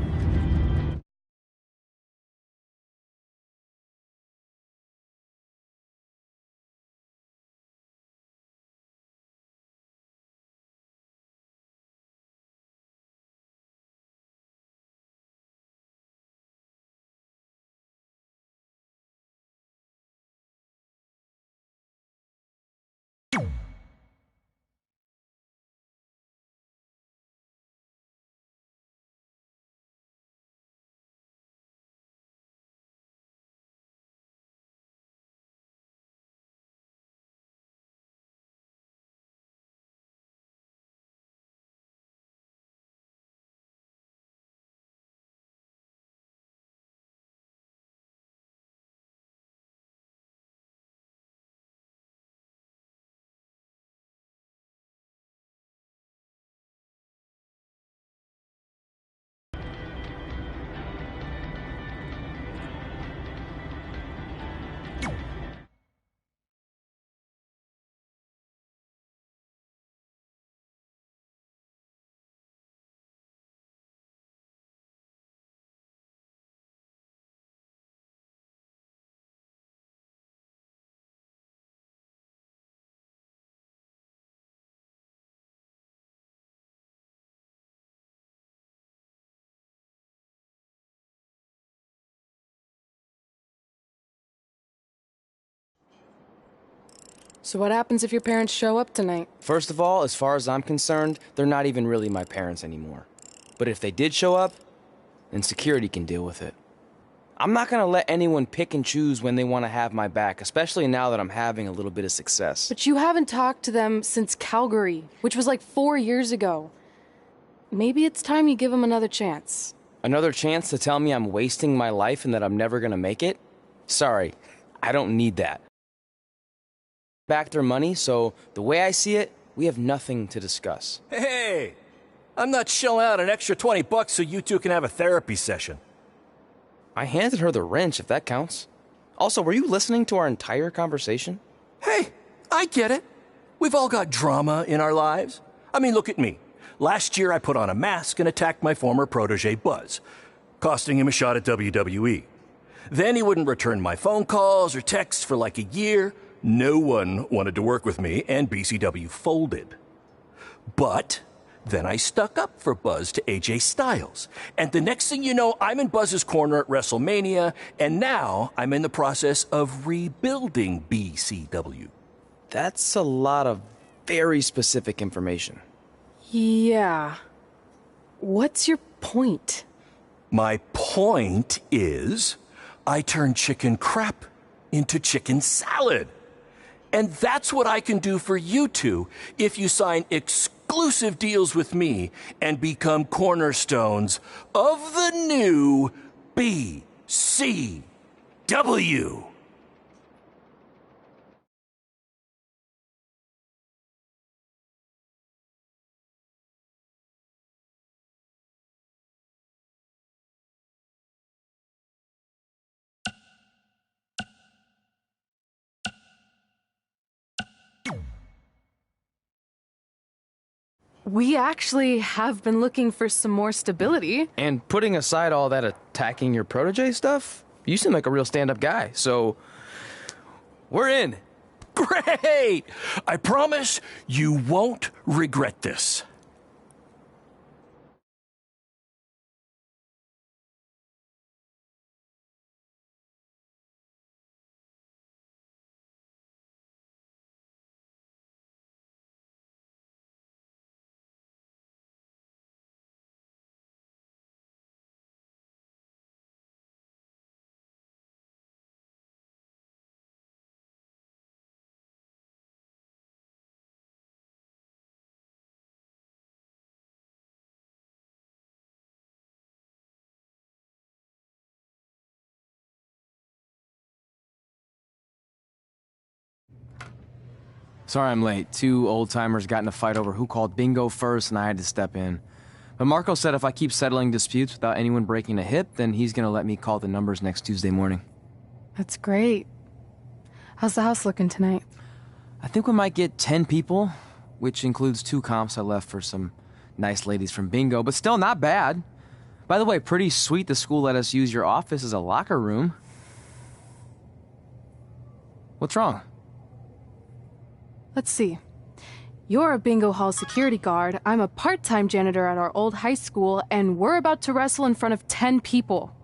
So what happens if your parents show up tonight? First of all, as far as I'm concerned, they're not even really my parents anymore. But if they did show up, then security can deal with it. I'm not gonna let anyone pick and choose when they want to have my back, especially now that I'm having a little bit of success. But you haven't talked to them since Calgary, which was like 4 years ago. Maybe it's time you give them another chance. Another chance to tell me I'm wasting my life and that I'm never gonna make it? Sorry, I don't need that. Back their money, so the way I see it, we have nothing to discuss. Hey, I'm not shelling out an extra $20 so you two can have a therapy session. I handed her the wrench, if that counts. Also, were you listening to our entire conversation? Hey, I get it. We've all got drama in our lives. I mean, look at me. Last year I put on a mask and attacked my former protege Buzz, costing him a shot at WWE. Then he wouldn't return my phone calls or texts for like a year. No one wanted to work with me, and BCW folded. But Then I stuck up for Buzz to AJ Styles. And the next thing you know, I'm in Buzz's corner at WrestleMania, and now I'm in the process of rebuilding BCW. That's a lot of very specific information. Yeah. What's your point? My point is, I turned chicken crap into chicken salad. And that's what I can do for you two if you sign exclusive deals with me and become cornerstones of the new BCW. We actually have been looking for some more stability. And putting aside all that attacking your protege stuff, you seem like a real stand-up guy, so we're in. Great! I promise you won't regret this. Sorry I'm late. Two old-timers got in a fight over who called bingo first, and I had to step in. But Marco said if I keep settling disputes without anyone breaking a hip, then he's gonna let me call the numbers next Tuesday morning. That's great. How's the house looking tonight? I think we might get 10 people, which includes 2 comps I left for some nice ladies from bingo, but still not bad. By the way, pretty sweet the school let us use your office as a locker room. What's wrong? Let's see. You're a bingo hall security guard, I'm a part-time janitor at our old high school, and we're about to wrestle in front of 10 people.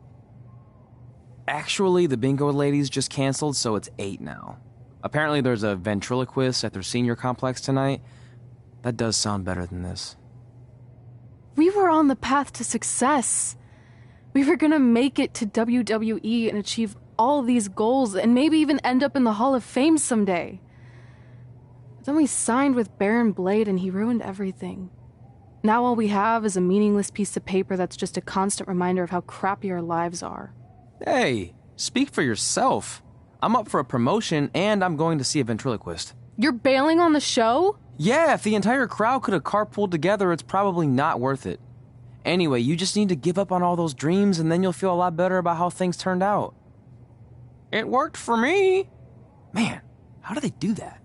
Actually, the bingo ladies just canceled, so it's 8 now. Apparently there's a ventriloquist at their senior complex tonight. That does sound better than this. We were on the path to success. We were gonna make it to WWE and achieve all these goals and maybe even end up in the Hall of Fame someday. But then we signed with Baron Blade and he ruined everything. Now all we have is a meaningless piece of paper that's just a constant reminder of how crappy our lives are. Hey, speak for yourself. I'm up for a promotion and I'm going to see a ventriloquist. You're bailing on the show? Yeah, if the entire crowd could have carpooled together, it's probably not worth it. Anyway, you just need to give up on all those dreams and then you'll feel a lot better about how things turned out. It worked for me. Man, how do they do that?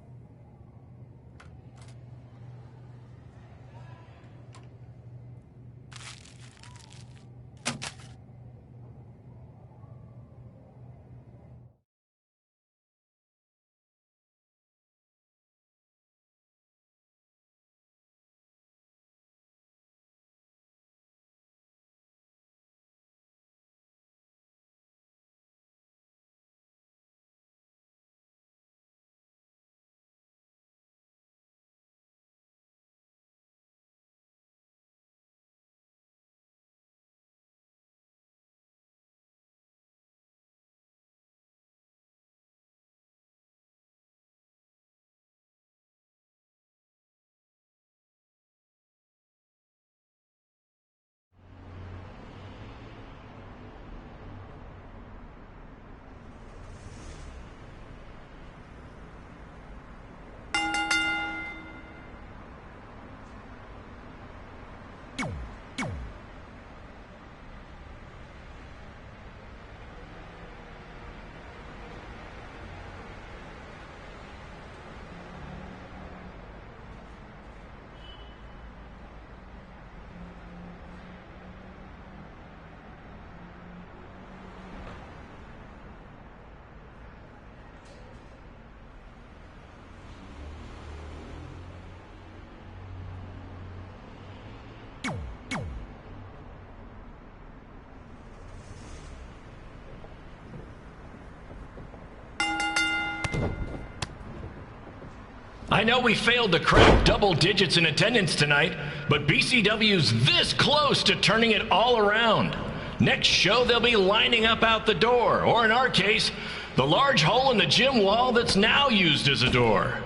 I know we failed to crack double digits in attendance tonight, but BCW's this close to turning it all around. Next show, they'll be lining up out the door, or in our case, the large hole in the gym wall that's now used as a door.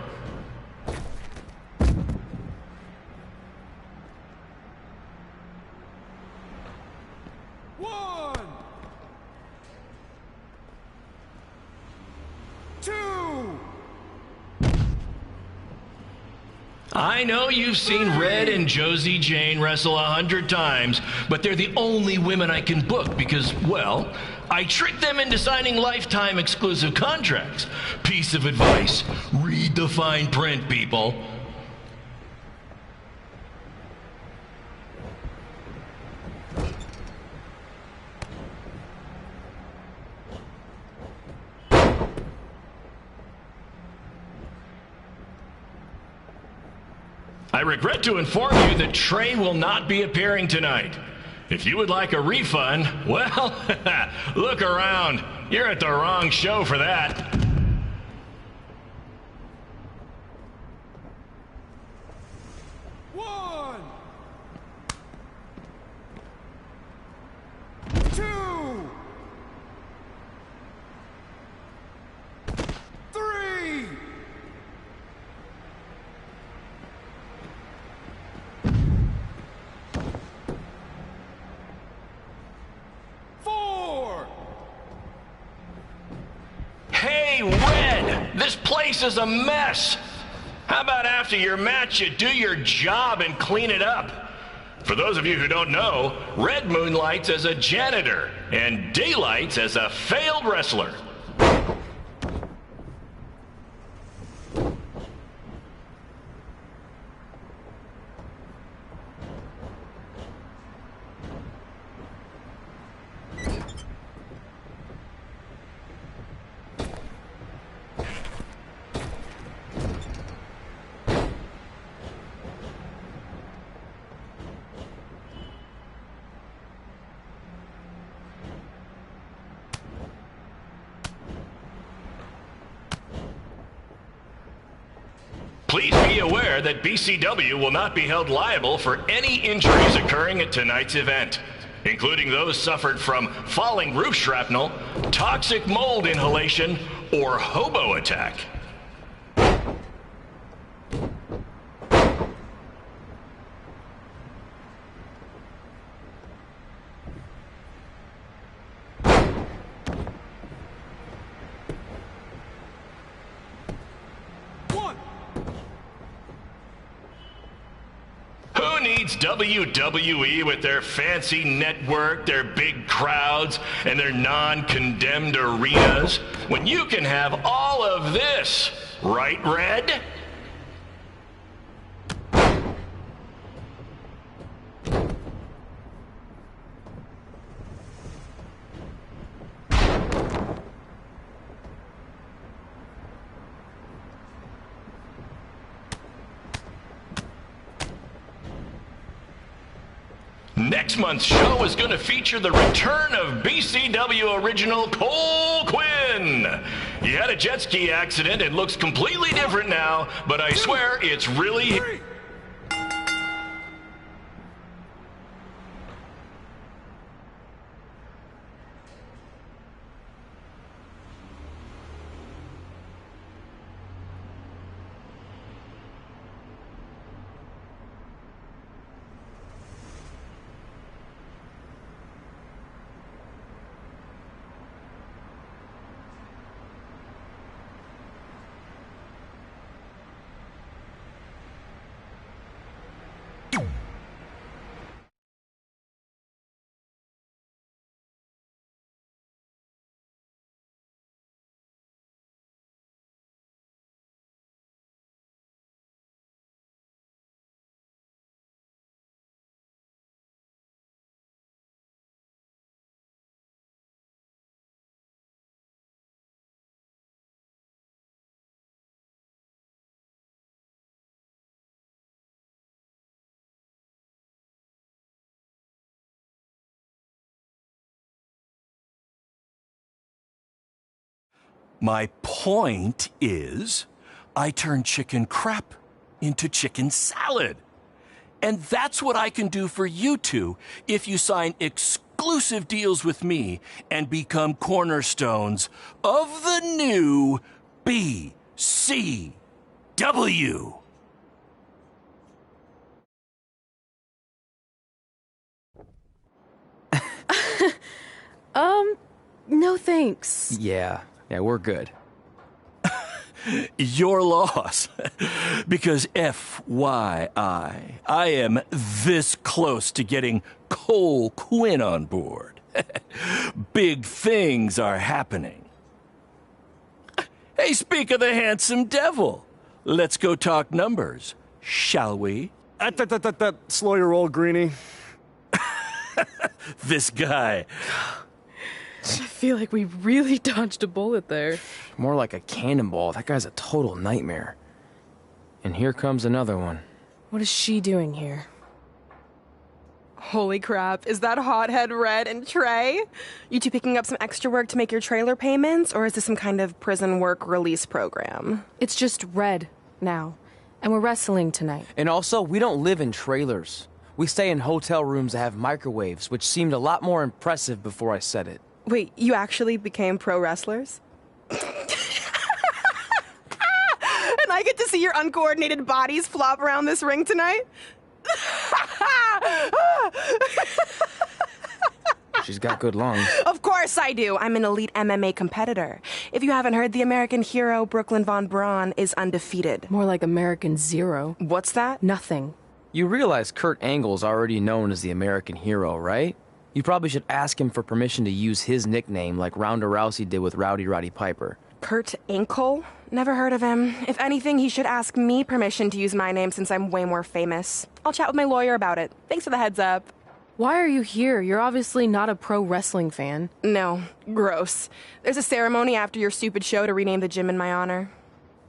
I know you've seen Red and Josie Jane wrestle 100 times, but they're the only women I can book because, well, I tricked them into signing lifetime exclusive contracts. Piece of advice: read the fine print, people. I regret to inform you that Trey will not be appearing tonight. If you would like a refund, well, look around. You're at the wrong show for that. One, two, three. Hey, Red! This place is a mess! How about after your match you do your job and clean it up? For those of you who don't know, Red moonlights as a janitor and daylights as a failed wrestler. Please be aware that BCW will not be held liable for any injuries occurring at tonight's event, including those suffered from falling roof shrapnel, toxic mold inhalation, or hobo attack. Who needs WWE with their fancy network, their big crowds, and their non-condemned arenas, when you can have all of this, right, Red? Next month's show is going to feature the return of BCW original Cole Quinn. He had a jet ski accident and looks completely different now, but I swear it's really... My point is, I turn chicken crap into chicken salad. And that's what I can do for you two if you sign exclusive deals with me and become cornerstones of the new BCW. No thanks. Yeah, we're good. Your loss. Because FYI, I am this close to getting Cole Quinn on board. Big things are happening. Hey, speak of the handsome devil. Let's go talk numbers, shall we? Slow your roll, Greenie. This guy. I feel like we really dodged a bullet there. More like a cannonball. That guy's a total nightmare. And here comes another one. What is she doing here? Holy crap, is that hothead Red and Trey? You two picking up some extra work to make your trailer payments, or is this some kind of prison work release program? It's just Red now, and we're wrestling tonight. And also, we don't live in trailers. We stay in hotel rooms that have microwaves, which seemed a lot more impressive before I said it. Wait, you actually became pro wrestlers? And I get to see your uncoordinated bodies flop around this ring tonight? She's got good lungs. Of course I do. I'm an elite MMA competitor. If you haven't heard, the American hero Brooklyn Von Braun is undefeated. More like American Zero. What's that? Nothing. You realize Kurt Angle's already known as the American hero, right? You probably should ask him for permission to use his nickname like Ronda Rousey did with Rowdy Roddy Piper. Kurt Angle? Never heard of him. If anything, he should ask me permission to use my name since I'm way more famous. I'll chat with my lawyer about it. Thanks for the heads up. Why are you here? You're obviously not a pro wrestling fan. No, gross. There's a ceremony after your stupid show to rename the gym in my honor.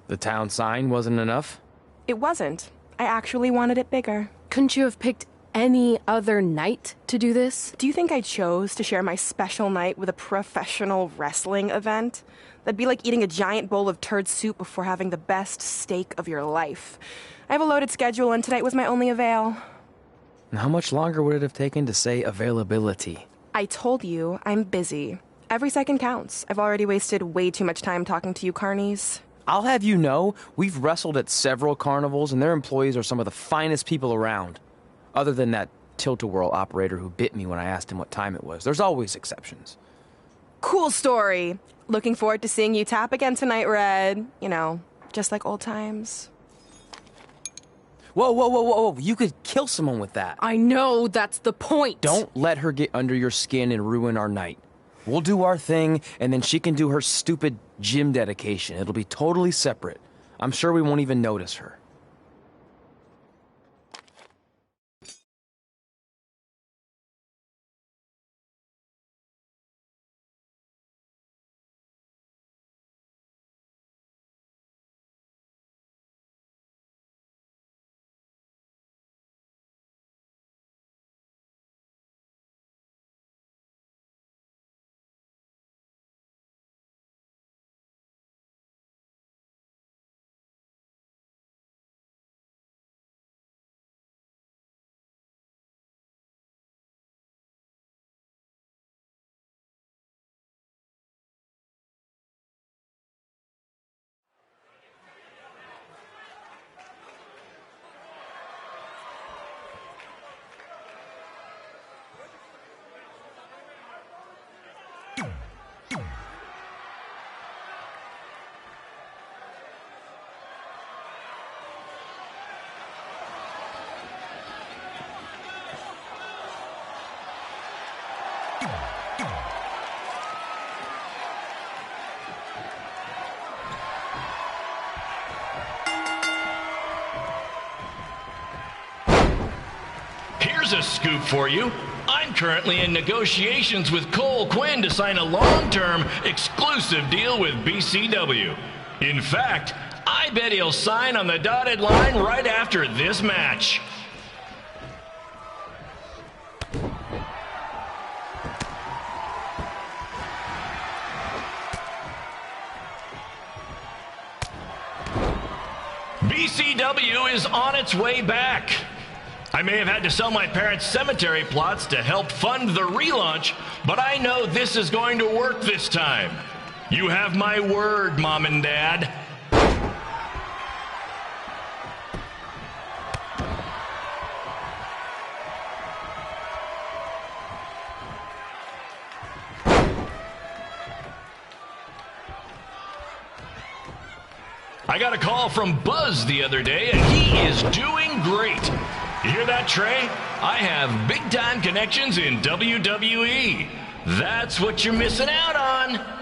The town sign wasn't enough? It wasn't. I actually wanted it bigger. Couldn't you have picked any other night to do this? Do you think I chose to share my special night with a professional wrestling event? That'd be like eating a giant bowl of turd soup before having the best steak of your life. I have a loaded schedule, and tonight was my only avail. And how much longer would it have taken to say availability? I told you, I'm busy. Every second counts. I've already wasted way too much time talking to you carnies. I'll have you know, we've wrestled at several carnivals, and their employees are some of the finest people around. Other than that tilt-a-whirl operator who bit me when I asked him what time it was. There's always exceptions. Cool story. Looking forward to seeing you tap again tonight, Red. You know, just like old times. Whoa. You could kill someone with that. I know, that's the point. Don't let her get under your skin and ruin our night. We'll do our thing, and then she can do her stupid gym dedication. It'll be totally separate. I'm sure we won't even notice her. Here's a scoop for you. I'm currently in negotiations with Cole Quinn to sign a long-term, exclusive deal with BCW. In fact, I bet he'll sign on the dotted line right after this match. BCW is on its way back. I may have had to sell my parents' cemetery plots to help fund the relaunch, but I know this is going to work this time. You have my word, Mom and Dad. I got a call from Buzz the other day, and he is doing great. You hear that, Trey? I have big-time connections in WWE. That's what you're missing out on.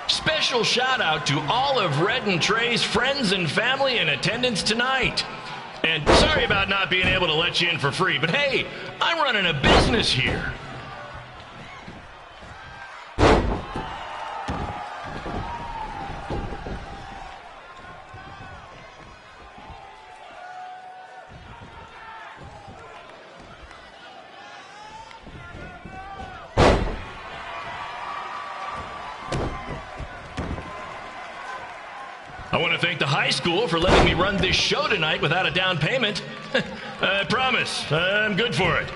Special shout out to all of Red and Trey's friends and family in attendance tonight. And sorry about not being able to let you in for free, but hey, I'm running a business here. I want to thank the high school for letting me run this show tonight without a down payment. I promise, I'm good for it.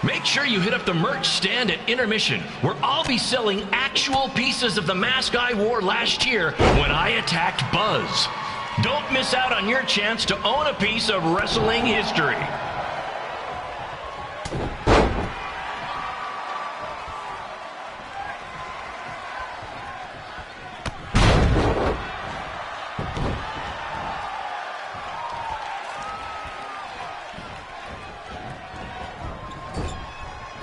Make sure you hit up the merch stand at intermission, where I'll be selling actual pieces of the mask I wore last year when I attacked Buzz. Don't miss out on your chance to own a piece of wrestling history.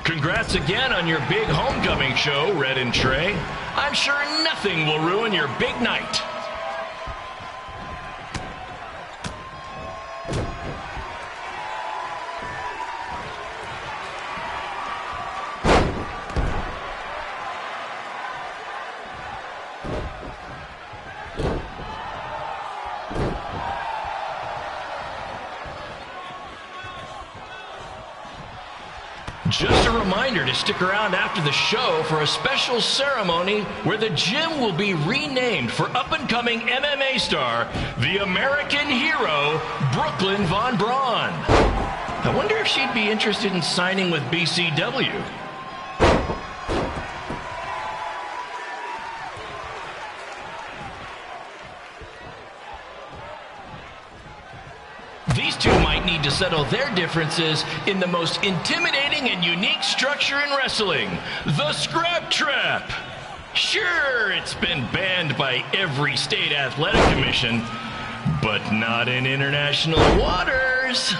Congrats again on your big homecoming show, Red and Trey. I'm sure nothing will ruin your big night. Just a reminder to stick around after the show for a special ceremony where the gym will be renamed for up-and-coming MMA star, the American hero, Brooklyn Von Braun. I wonder if she'd be interested in signing with BCW. These two might need to settle their differences in the most intimidating and unique structure in wrestling, the Scrap Trap. Sure, it's been banned by every state athletic commission, but not in international waters.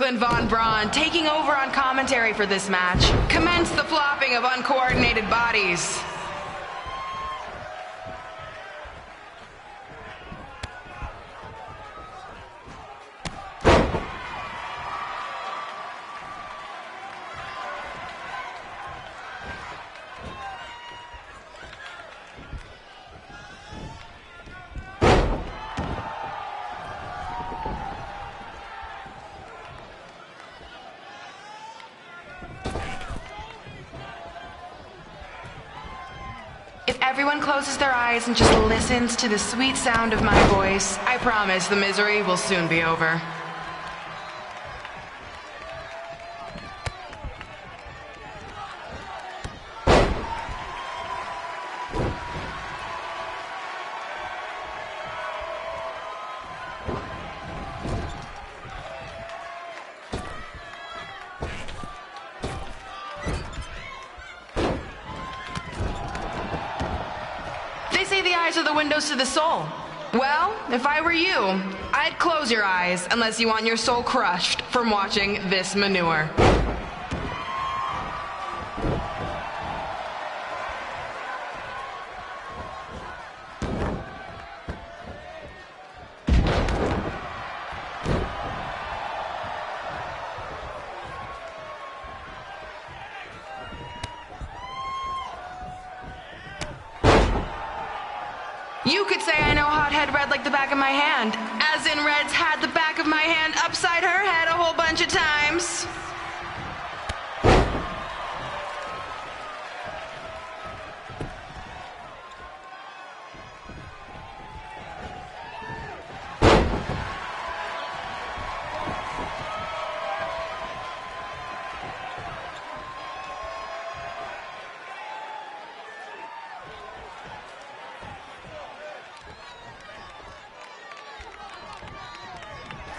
Brooklyn Von Braun taking over on commentary for this match. Commence the flopping of uncoordinated bodies. If everyone closes their eyes and just listens to the sweet sound of my voice, I promise the misery will soon be over. They say the eyes are the windows to the soul. Well, if I were you, I'd close your eyes unless you want your soul crushed from watching this manure. You could say I know Hothead Red like the back of my hand, as in Red's had the back of my hand upside her head a whole bunch of times.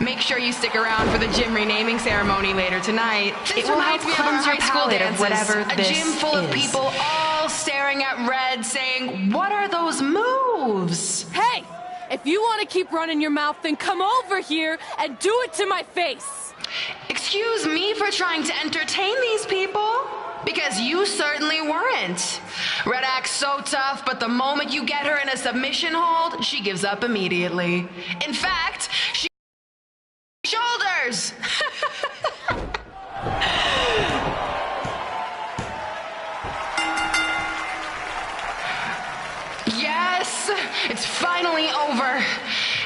Make sure you stick around for the gym renaming ceremony later tonight. It will help cleanse your palate of whatever this is. A gym full of people all staring at Red saying, "What are those moves?" Hey, if you want to keep running your mouth, then come over here and do it to my face. Excuse me for trying to entertain these people? Because you certainly weren't. Red acts so tough, but the moment you get her in a submission hold, she gives up immediately. In fact, she shoulders! Yes, it's finally over.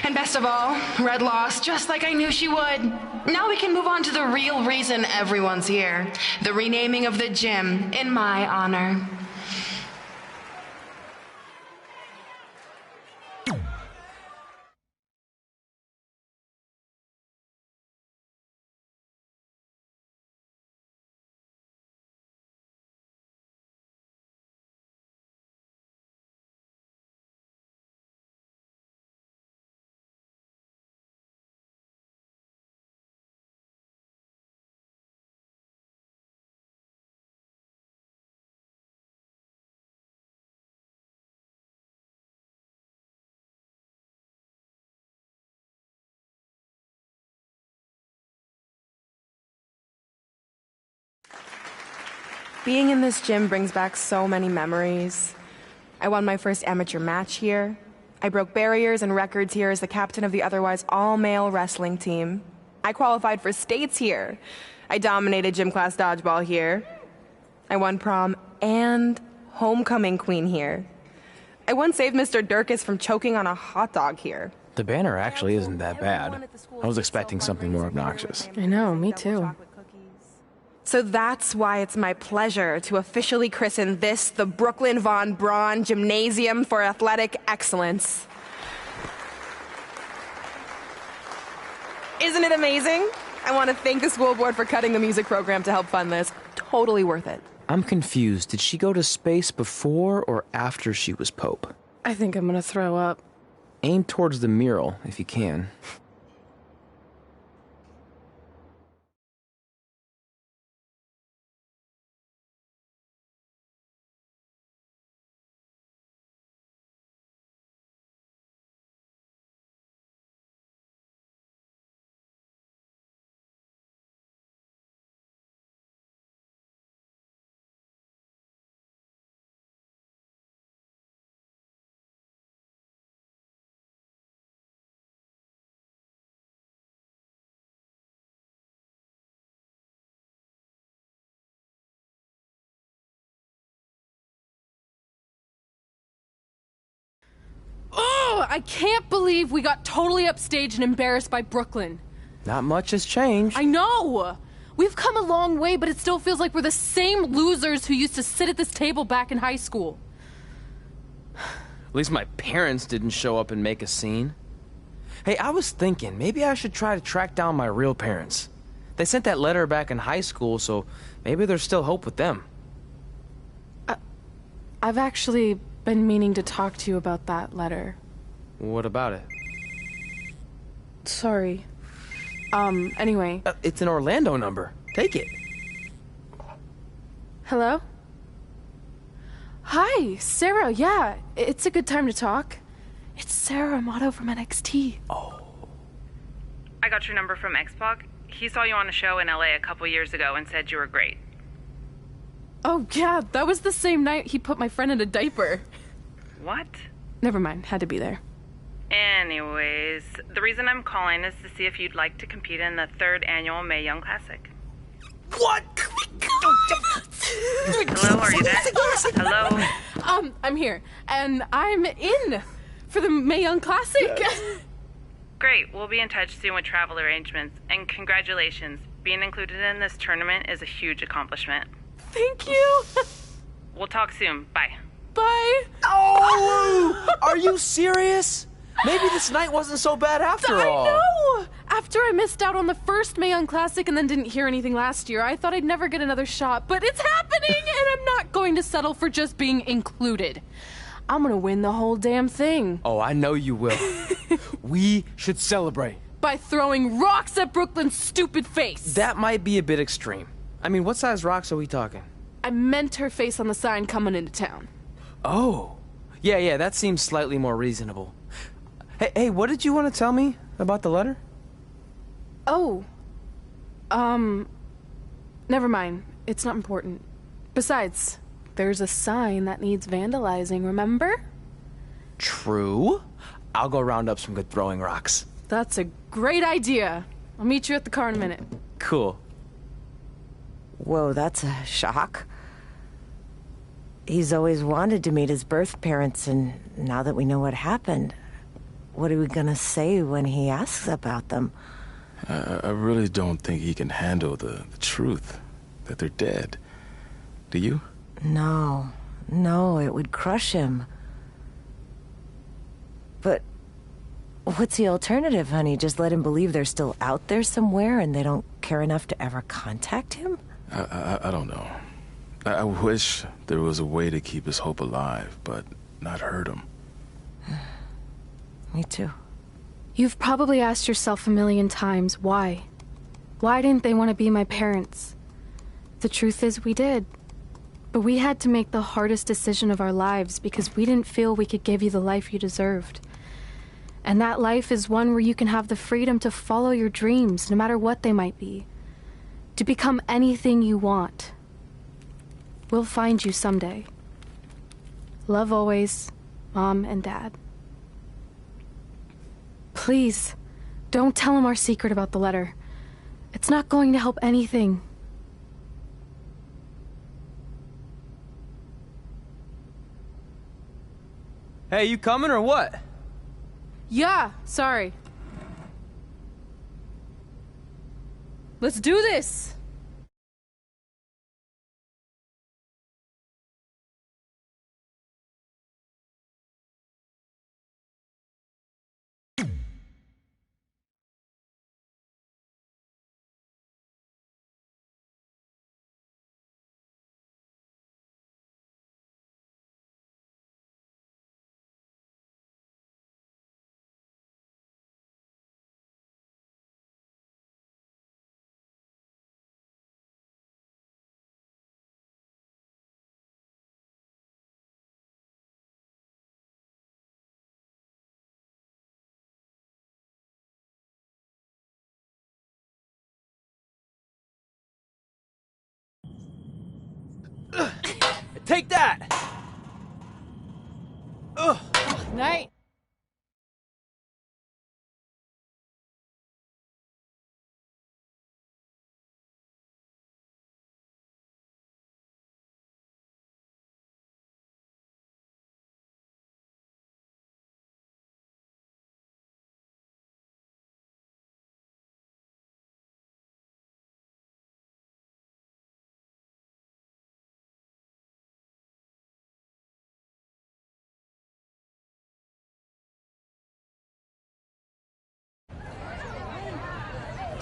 And best of all, Red lost just like I knew she would. Now we can move on to the real reason everyone's here. The renaming of the gym in my honor. Being in this gym brings back so many memories. I won my first amateur match here. I broke barriers and records here as the captain of the otherwise all-male wrestling team. I qualified for states here. I dominated gym class dodgeball here. I won prom and homecoming queen here. I once saved Mr. Durkis from choking on a hot dog here. The banner actually isn't that bad. I was expecting something more obnoxious. I know, me too. So that's why it's my pleasure to officially christen this the Brooklyn Von Braun Gymnasium for Athletic Excellence. Isn't it amazing? I want to thank the school board for cutting the music program to help fund this. Totally worth it. I'm confused. Did she go to space before or after she was Pope? I think I'm gonna throw up. Aim towards the mural, if you can. I can't believe we got totally upstaged and embarrassed by Brooklyn. Not much has changed. I know! We've come a long way, but it still feels like we're the same losers who used to sit at this table back in high school. At least my parents didn't show up and make a scene. Hey, I was thinking, maybe I should try to track down my real parents. They sent that letter back in high school, so maybe there's still hope with them. I've actually been meaning to talk to you about that letter. What about it? Sorry. Anyway. It's an Orlando number. Take it. Hello? Hi, Sarah. Yeah, it's a good time to talk. It's Sarah Amato from NXT. Oh. I got your number from X-Pac. He saw you on a show in LA a couple years ago and said you were great. Oh, yeah, that was the same night he put my friend in a diaper. What? Never mind, had to be there. Anyways, the reason I'm calling is to see if you'd like to compete in the 3rd annual Mae Young Classic. What? Hello, are you there? Hello? I'm here, and I'm in for the Mae Young Classic. Great, we'll be in touch soon with travel arrangements, and congratulations. Being included in this tournament is a huge accomplishment. Thank you. We'll talk soon. Bye. Bye. Oh! Are you serious? Maybe this night wasn't so bad after all. I know! After I missed out on the first Mae Young Classic and then didn't hear anything last year, I thought I'd never get another shot. But it's happening, and I'm not going to settle for just being included. I'm gonna win the whole damn thing. Oh, I know you will. We should celebrate. By throwing rocks at Brooklyn's stupid face. That might be a bit extreme. I mean, what size rocks are we talking? I meant her face on the sign coming into town. Oh. Yeah, that seems slightly more reasonable. Hey, what did you want to tell me about the letter? Oh. Never mind. It's not important. Besides, there's a sign that needs vandalizing, remember? True. I'll go round up some good throwing rocks. That's a great idea. I'll meet you at the car in a minute. Cool. Whoa, that's a shock. He's always wanted to meet his birth parents, and now that we know what happened, what are we gonna say when he asks about them? I really don't think he can handle the truth, that they're dead. Do you? No, it would crush him. But what's the alternative, honey? Just let him believe they're still out there somewhere and they don't care enough to ever contact him? I don't know. I wish there was a way to keep his hope alive, but not hurt him. Me too. You've probably asked yourself a million times, why? Why didn't they want to be my parents? The truth is, we did. But we had to make the hardest decision of our lives because we didn't feel we could give you the life you deserved. And that life is one where you can have the freedom to follow your dreams, no matter what they might be. To become anything you want. We'll find you someday. Love always, Mom and Dad. Please, don't tell him our secret about the letter. It's not going to help anything. Hey, you coming or what? Yeah, sorry. Let's do this! Take that! Ugh. Night.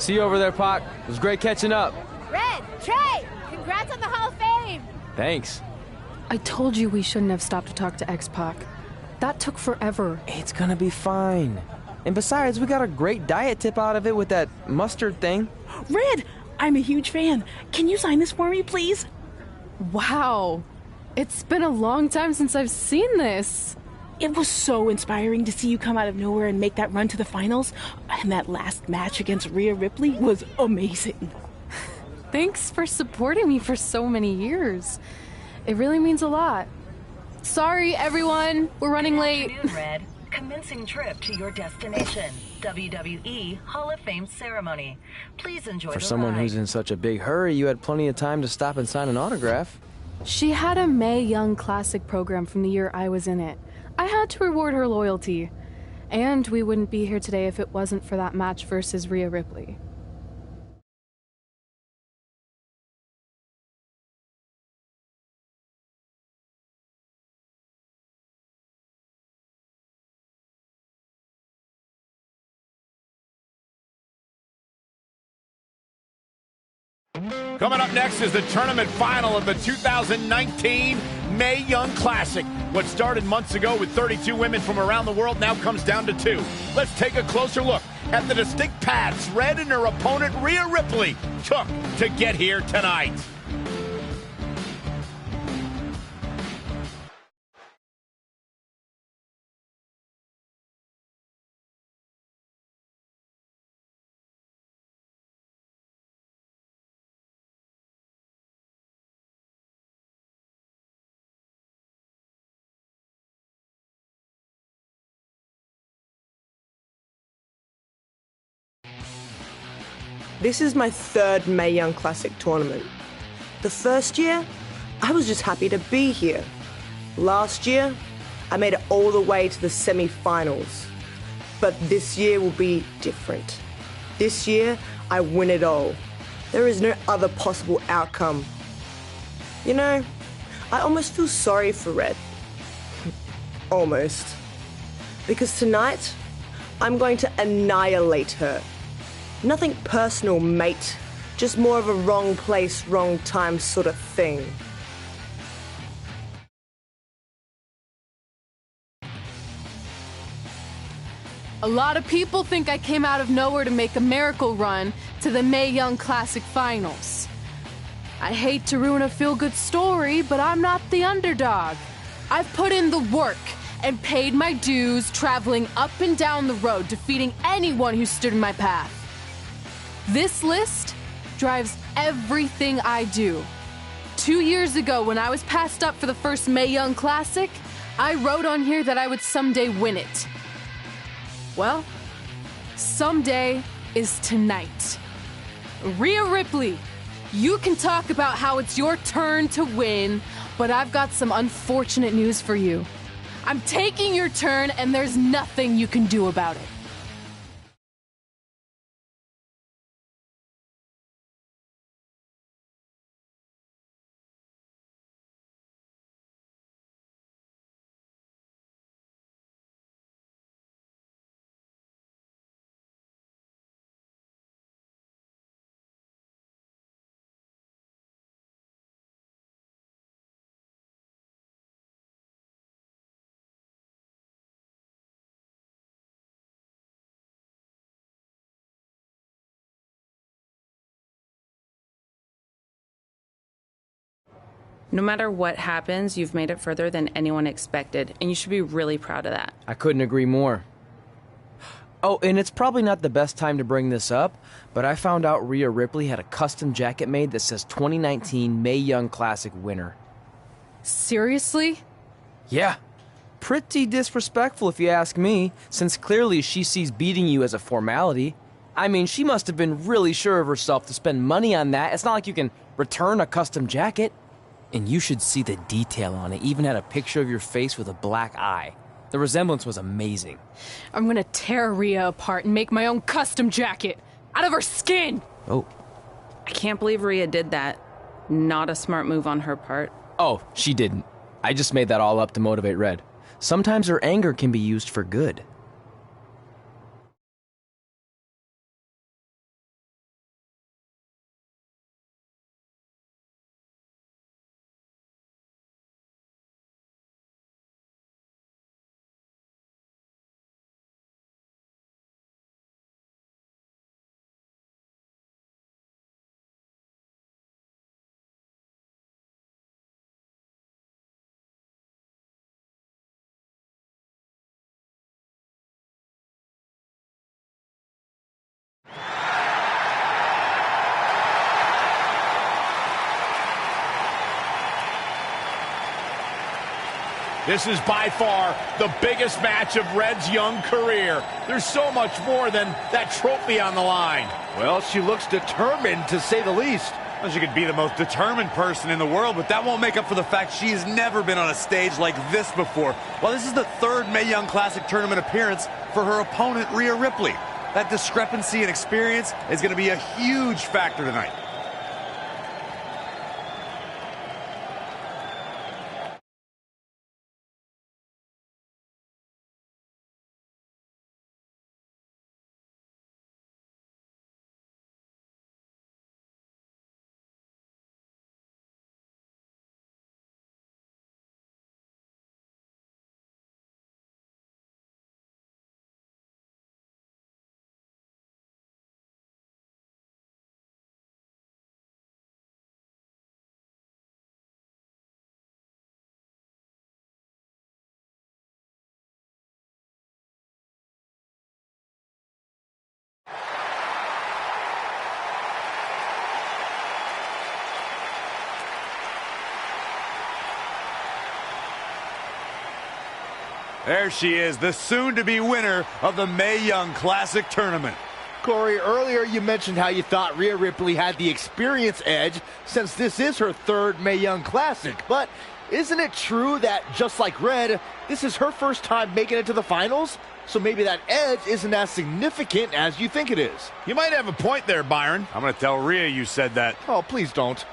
See you over there, Pac. It was great catching up. Red, Trey, congrats on the Hall of Fame. Thanks. I told you we shouldn't have stopped to talk to X-Pac. That took forever. It's gonna be fine. And besides, we got a great diet tip out of it with that mustard thing. Red, I'm a huge fan. Can you sign this for me, please? Wow. It's been a long time since I've seen this. It was so inspiring to see you come out of nowhere and make that run to the finals. And that last match against Rhea Ripley was amazing. Thanks for supporting me for so many years. It really means a lot. Sorry, everyone. We're running late. Good afternoon, Red. Commencing trip to your destination. WWE Hall of Fame ceremony. Please enjoy For the someone ride. who's in such a big hurry, you had plenty of time to stop and sign an autograph. She had a Mae Young Classic program from the year I was in it. I had to reward her loyalty. And we wouldn't be here today if it wasn't for that match versus Rhea Ripley. Coming up next is the tournament final of the 2019 Mae Young Classic. What started months ago with 32 women from around the world now comes down to 2. Let's take a closer look at the distinct paths Red and her opponent Rhea Ripley took to get here tonight. This is my 3rd Mae Young Classic tournament. The first year, I was just happy to be here. Last year, I made it all the way to the semi-finals. But this year will be different. This year, I win it all. There is no other possible outcome. You know, I almost feel sorry for Red. Almost. Because tonight, I'm going to annihilate her. Nothing personal, mate. Just more of a wrong place, wrong time sort of thing. A lot of people think I came out of nowhere to make a miracle run to the Mae Young Classic Finals. I hate to ruin a feel-good story, but I'm not the underdog. I've put in the work and paid my dues traveling up and down the road, defeating anyone who stood in my path. This list drives everything I do. 2 years ago, when I was passed up for the first Mae Young Classic, I wrote on here that I would someday win it. Well, someday is tonight. Rhea Ripley, you can talk about how it's your turn to win, but I've got some unfortunate news for you. I'm taking your turn, and there's nothing you can do about it. No matter what happens, you've made it further than anyone expected, and you should be really proud of that. I couldn't agree more. Oh, and it's probably not the best time to bring this up, but I found out Rhea Ripley had a custom jacket made that says 2019 Mae Young Classic winner. Seriously? Yeah. Pretty disrespectful if you ask me, since clearly she sees beating you as a formality. I mean, she must have been really sure of herself to spend money on that. It's not like you can return a custom jacket. And you should see the detail on it. Even had a picture of your face with a black eye. The resemblance was amazing. I'm gonna tear Rhea apart and make my own custom jacket out of her skin. Oh. I can't believe Rhea did that. Not a smart move on her part. Oh, she didn't. I just made that all up to motivate Red. Sometimes her anger can be used for good. This is by far the biggest match of Red's young career. There's so much more than that trophy on the line. Well, she looks determined, to say the least. Well, she could be the most determined person in the world, but that won't make up for the fact she has never been on a stage like this before. Well, this is the third Mae Young Classic tournament appearance for her opponent, Rhea Ripley. That discrepancy in experience is going to be a huge factor tonight. There she is, the soon-to-be winner of the Mae Young Classic Tournament. Corey, earlier you mentioned how you thought Rhea Ripley had the experience edge since this is her third Mae Young Classic. But isn't it true that, just like Red, this is her first time making it to the finals? So maybe that edge isn't as significant as you think it is. You might have a point there, Byron. I'm going to tell Rhea you said that. Oh, please don't.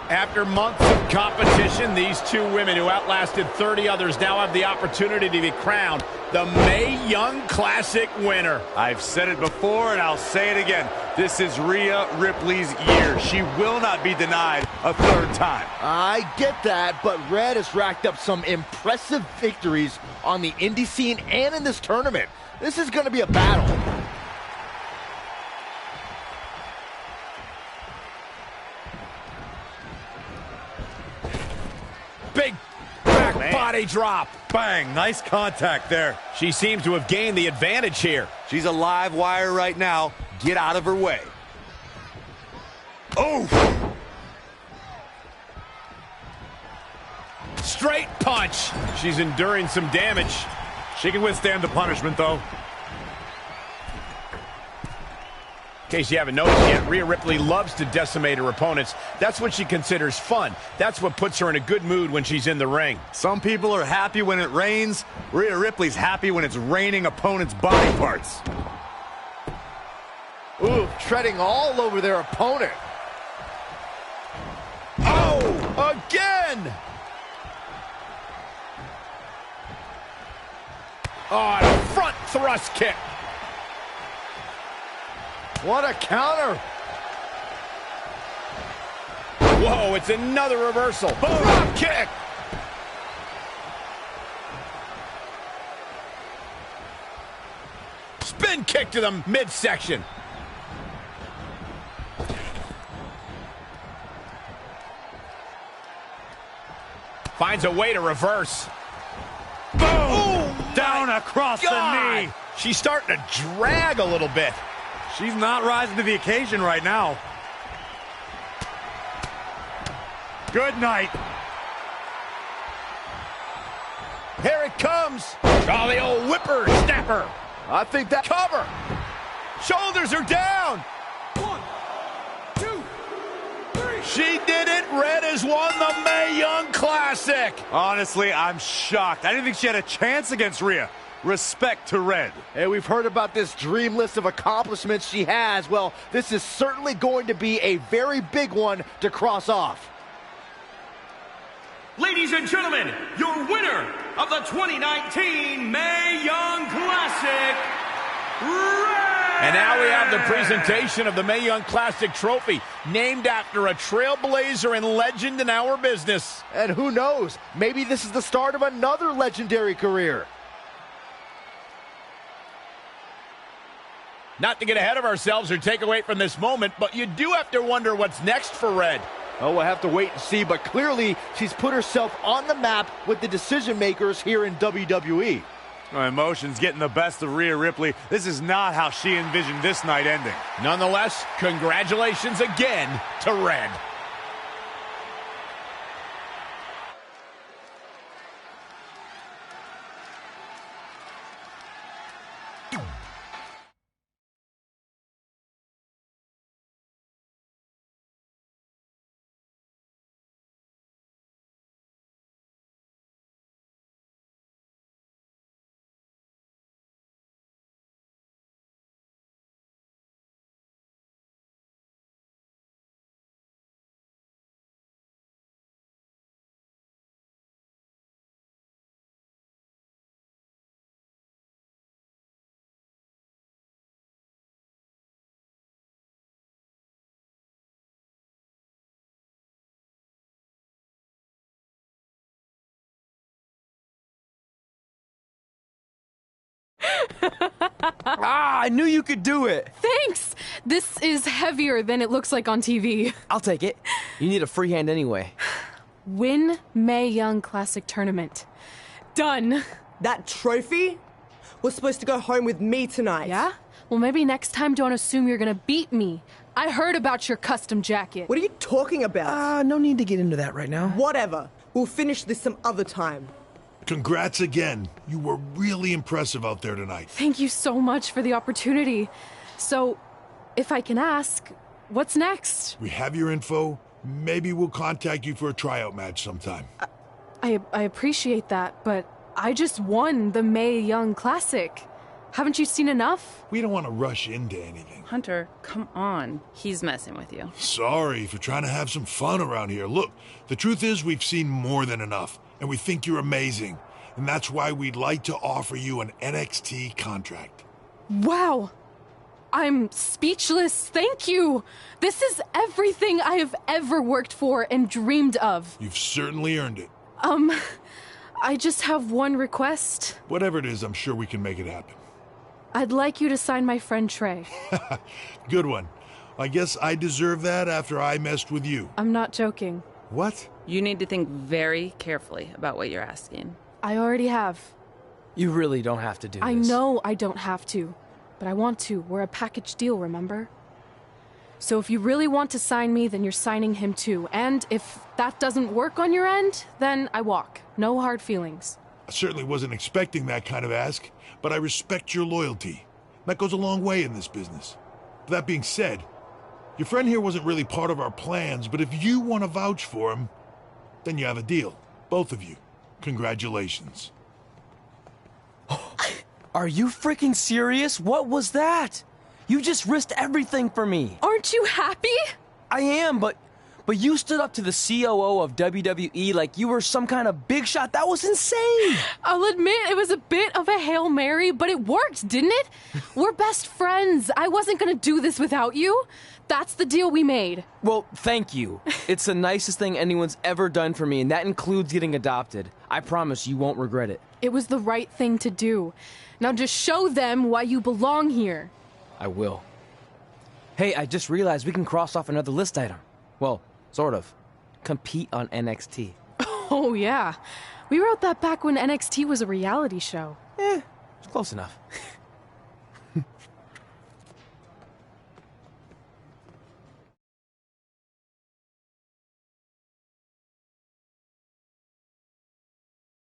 After months of competition, these two women who outlasted 30 others now have the opportunity to be crowned the Mae Young Classic winner. I've said it before and I'll say it again. This is Rhea Ripley's year. She will not be denied a third time. I get that, but Red has racked up some impressive victories on the indie scene and in this tournament. This is going to be a battle. Big back body drop. Bang, nice contact there. She seems to have gained the advantage here. She's a live wire right now. Get out of her way. Oh! Straight punch. She's enduring some damage. She can withstand the punishment, though. In case you haven't noticed yet, Rhea Ripley loves to decimate her opponents. That's what she considers fun. That's what puts her in a good mood when she's in the ring. Some people are happy when it rains. Rhea Ripley's happy when it's raining opponents' body parts. Ooh, treading all over their opponent. Oh, again! Oh, and a front thrust kick. What a counter. Whoa, it's another reversal. Boom. Drop kick. Spin kick to the midsection. Finds a way to reverse. Boom! Oh, down across the knee. She's starting to drag a little bit. She's not rising to the occasion right now. Good night. Here it comes. Oh, the old whipper snapper. I think that cover. Shoulders are down. 1, 2, 3. She did it. Red has won the Mae Young Classic. Honestly, I'm shocked. I didn't think she had a chance against Rhea. Respect to Red. Hey, we've heard about this dream list of accomplishments she has. Well, this is certainly going to be a very big one to cross off. Ladies and gentlemen, your winner of the 2019 Mae Young Classic, And now we have the presentation of the Mae Young Classic Trophy, named after a trailblazer and legend in our business. And who knows, maybe this is the start of another legendary career. Not to get ahead of ourselves or take away from this moment, but you do have to wonder what's next for Red. Oh, we'll have to wait and see, but clearly she's put herself on the map with the decision makers here in WWE. Emotions getting the best of Rhea Ripley. This is not how she envisioned this night ending. Nonetheless, congratulations again to Red. I knew you could do it. Thanks! This is heavier than it looks like on TV. I'll take it. You need a free hand anyway. Win Mae Young Classic Tournament. Done. That trophy was supposed to go home with me tonight. Yeah? Well, maybe next time don't assume you're gonna beat me. I heard about your custom jacket. What are you talking about? No need to get into that right now. Whatever. We'll finish this some other time. Congrats again. You were really impressive out there tonight. Thank you so much for the opportunity. So, if I can ask, what's next? We have your info. Maybe we'll contact you for a tryout match sometime. I appreciate that, but I just won the Mae Young Classic. Haven't you seen enough? We don't want to rush into anything. Hunter, come on. He's messing with you. Sorry for trying to have some fun around here. Look, the truth is we've seen more than enough, and we think you're amazing. And that's why we'd like to offer you an NXT contract. Wow! I'm speechless. Thank you! This is everything I have ever worked for and dreamed of. You've certainly earned it. I just have one request. Whatever it is, I'm sure we can make it happen. I'd like you to sign my friend Trey. Good one. I guess I deserve that after I messed with you. I'm not joking. What? You need to think very carefully about what you're asking. I already have. You really don't have to do this. I know I don't have to, but I want to. We're a package deal, remember? So if you really want to sign me, then you're signing him too. And if that doesn't work on your end, then I walk. No hard feelings. I certainly wasn't expecting that kind of ask, but I respect your loyalty. That goes a long way in this business. That being said, your friend here wasn't really part of our plans, but if you want to vouch for him, then you have a deal. Both of you. Congratulations. Are you freaking serious? What was that? You just risked everything for me. Aren't you happy? I am, but you stood up to the COO of WWE like you were some kind of big shot. That was insane. I'll admit it was a bit of a Hail Mary, but it worked, didn't it? We're best friends. I wasn't gonna do this without you. That's the deal we made. Well, thank you. It's the nicest thing anyone's ever done for me, and that includes getting adopted. I promise you won't regret it. It was the right thing to do. Now just show them why you belong here. I will. Hey, I just realized we can cross off another list item. Well, sort of. Compete on NXT. Oh, yeah. We wrote that back when NXT was a reality show. It's close enough.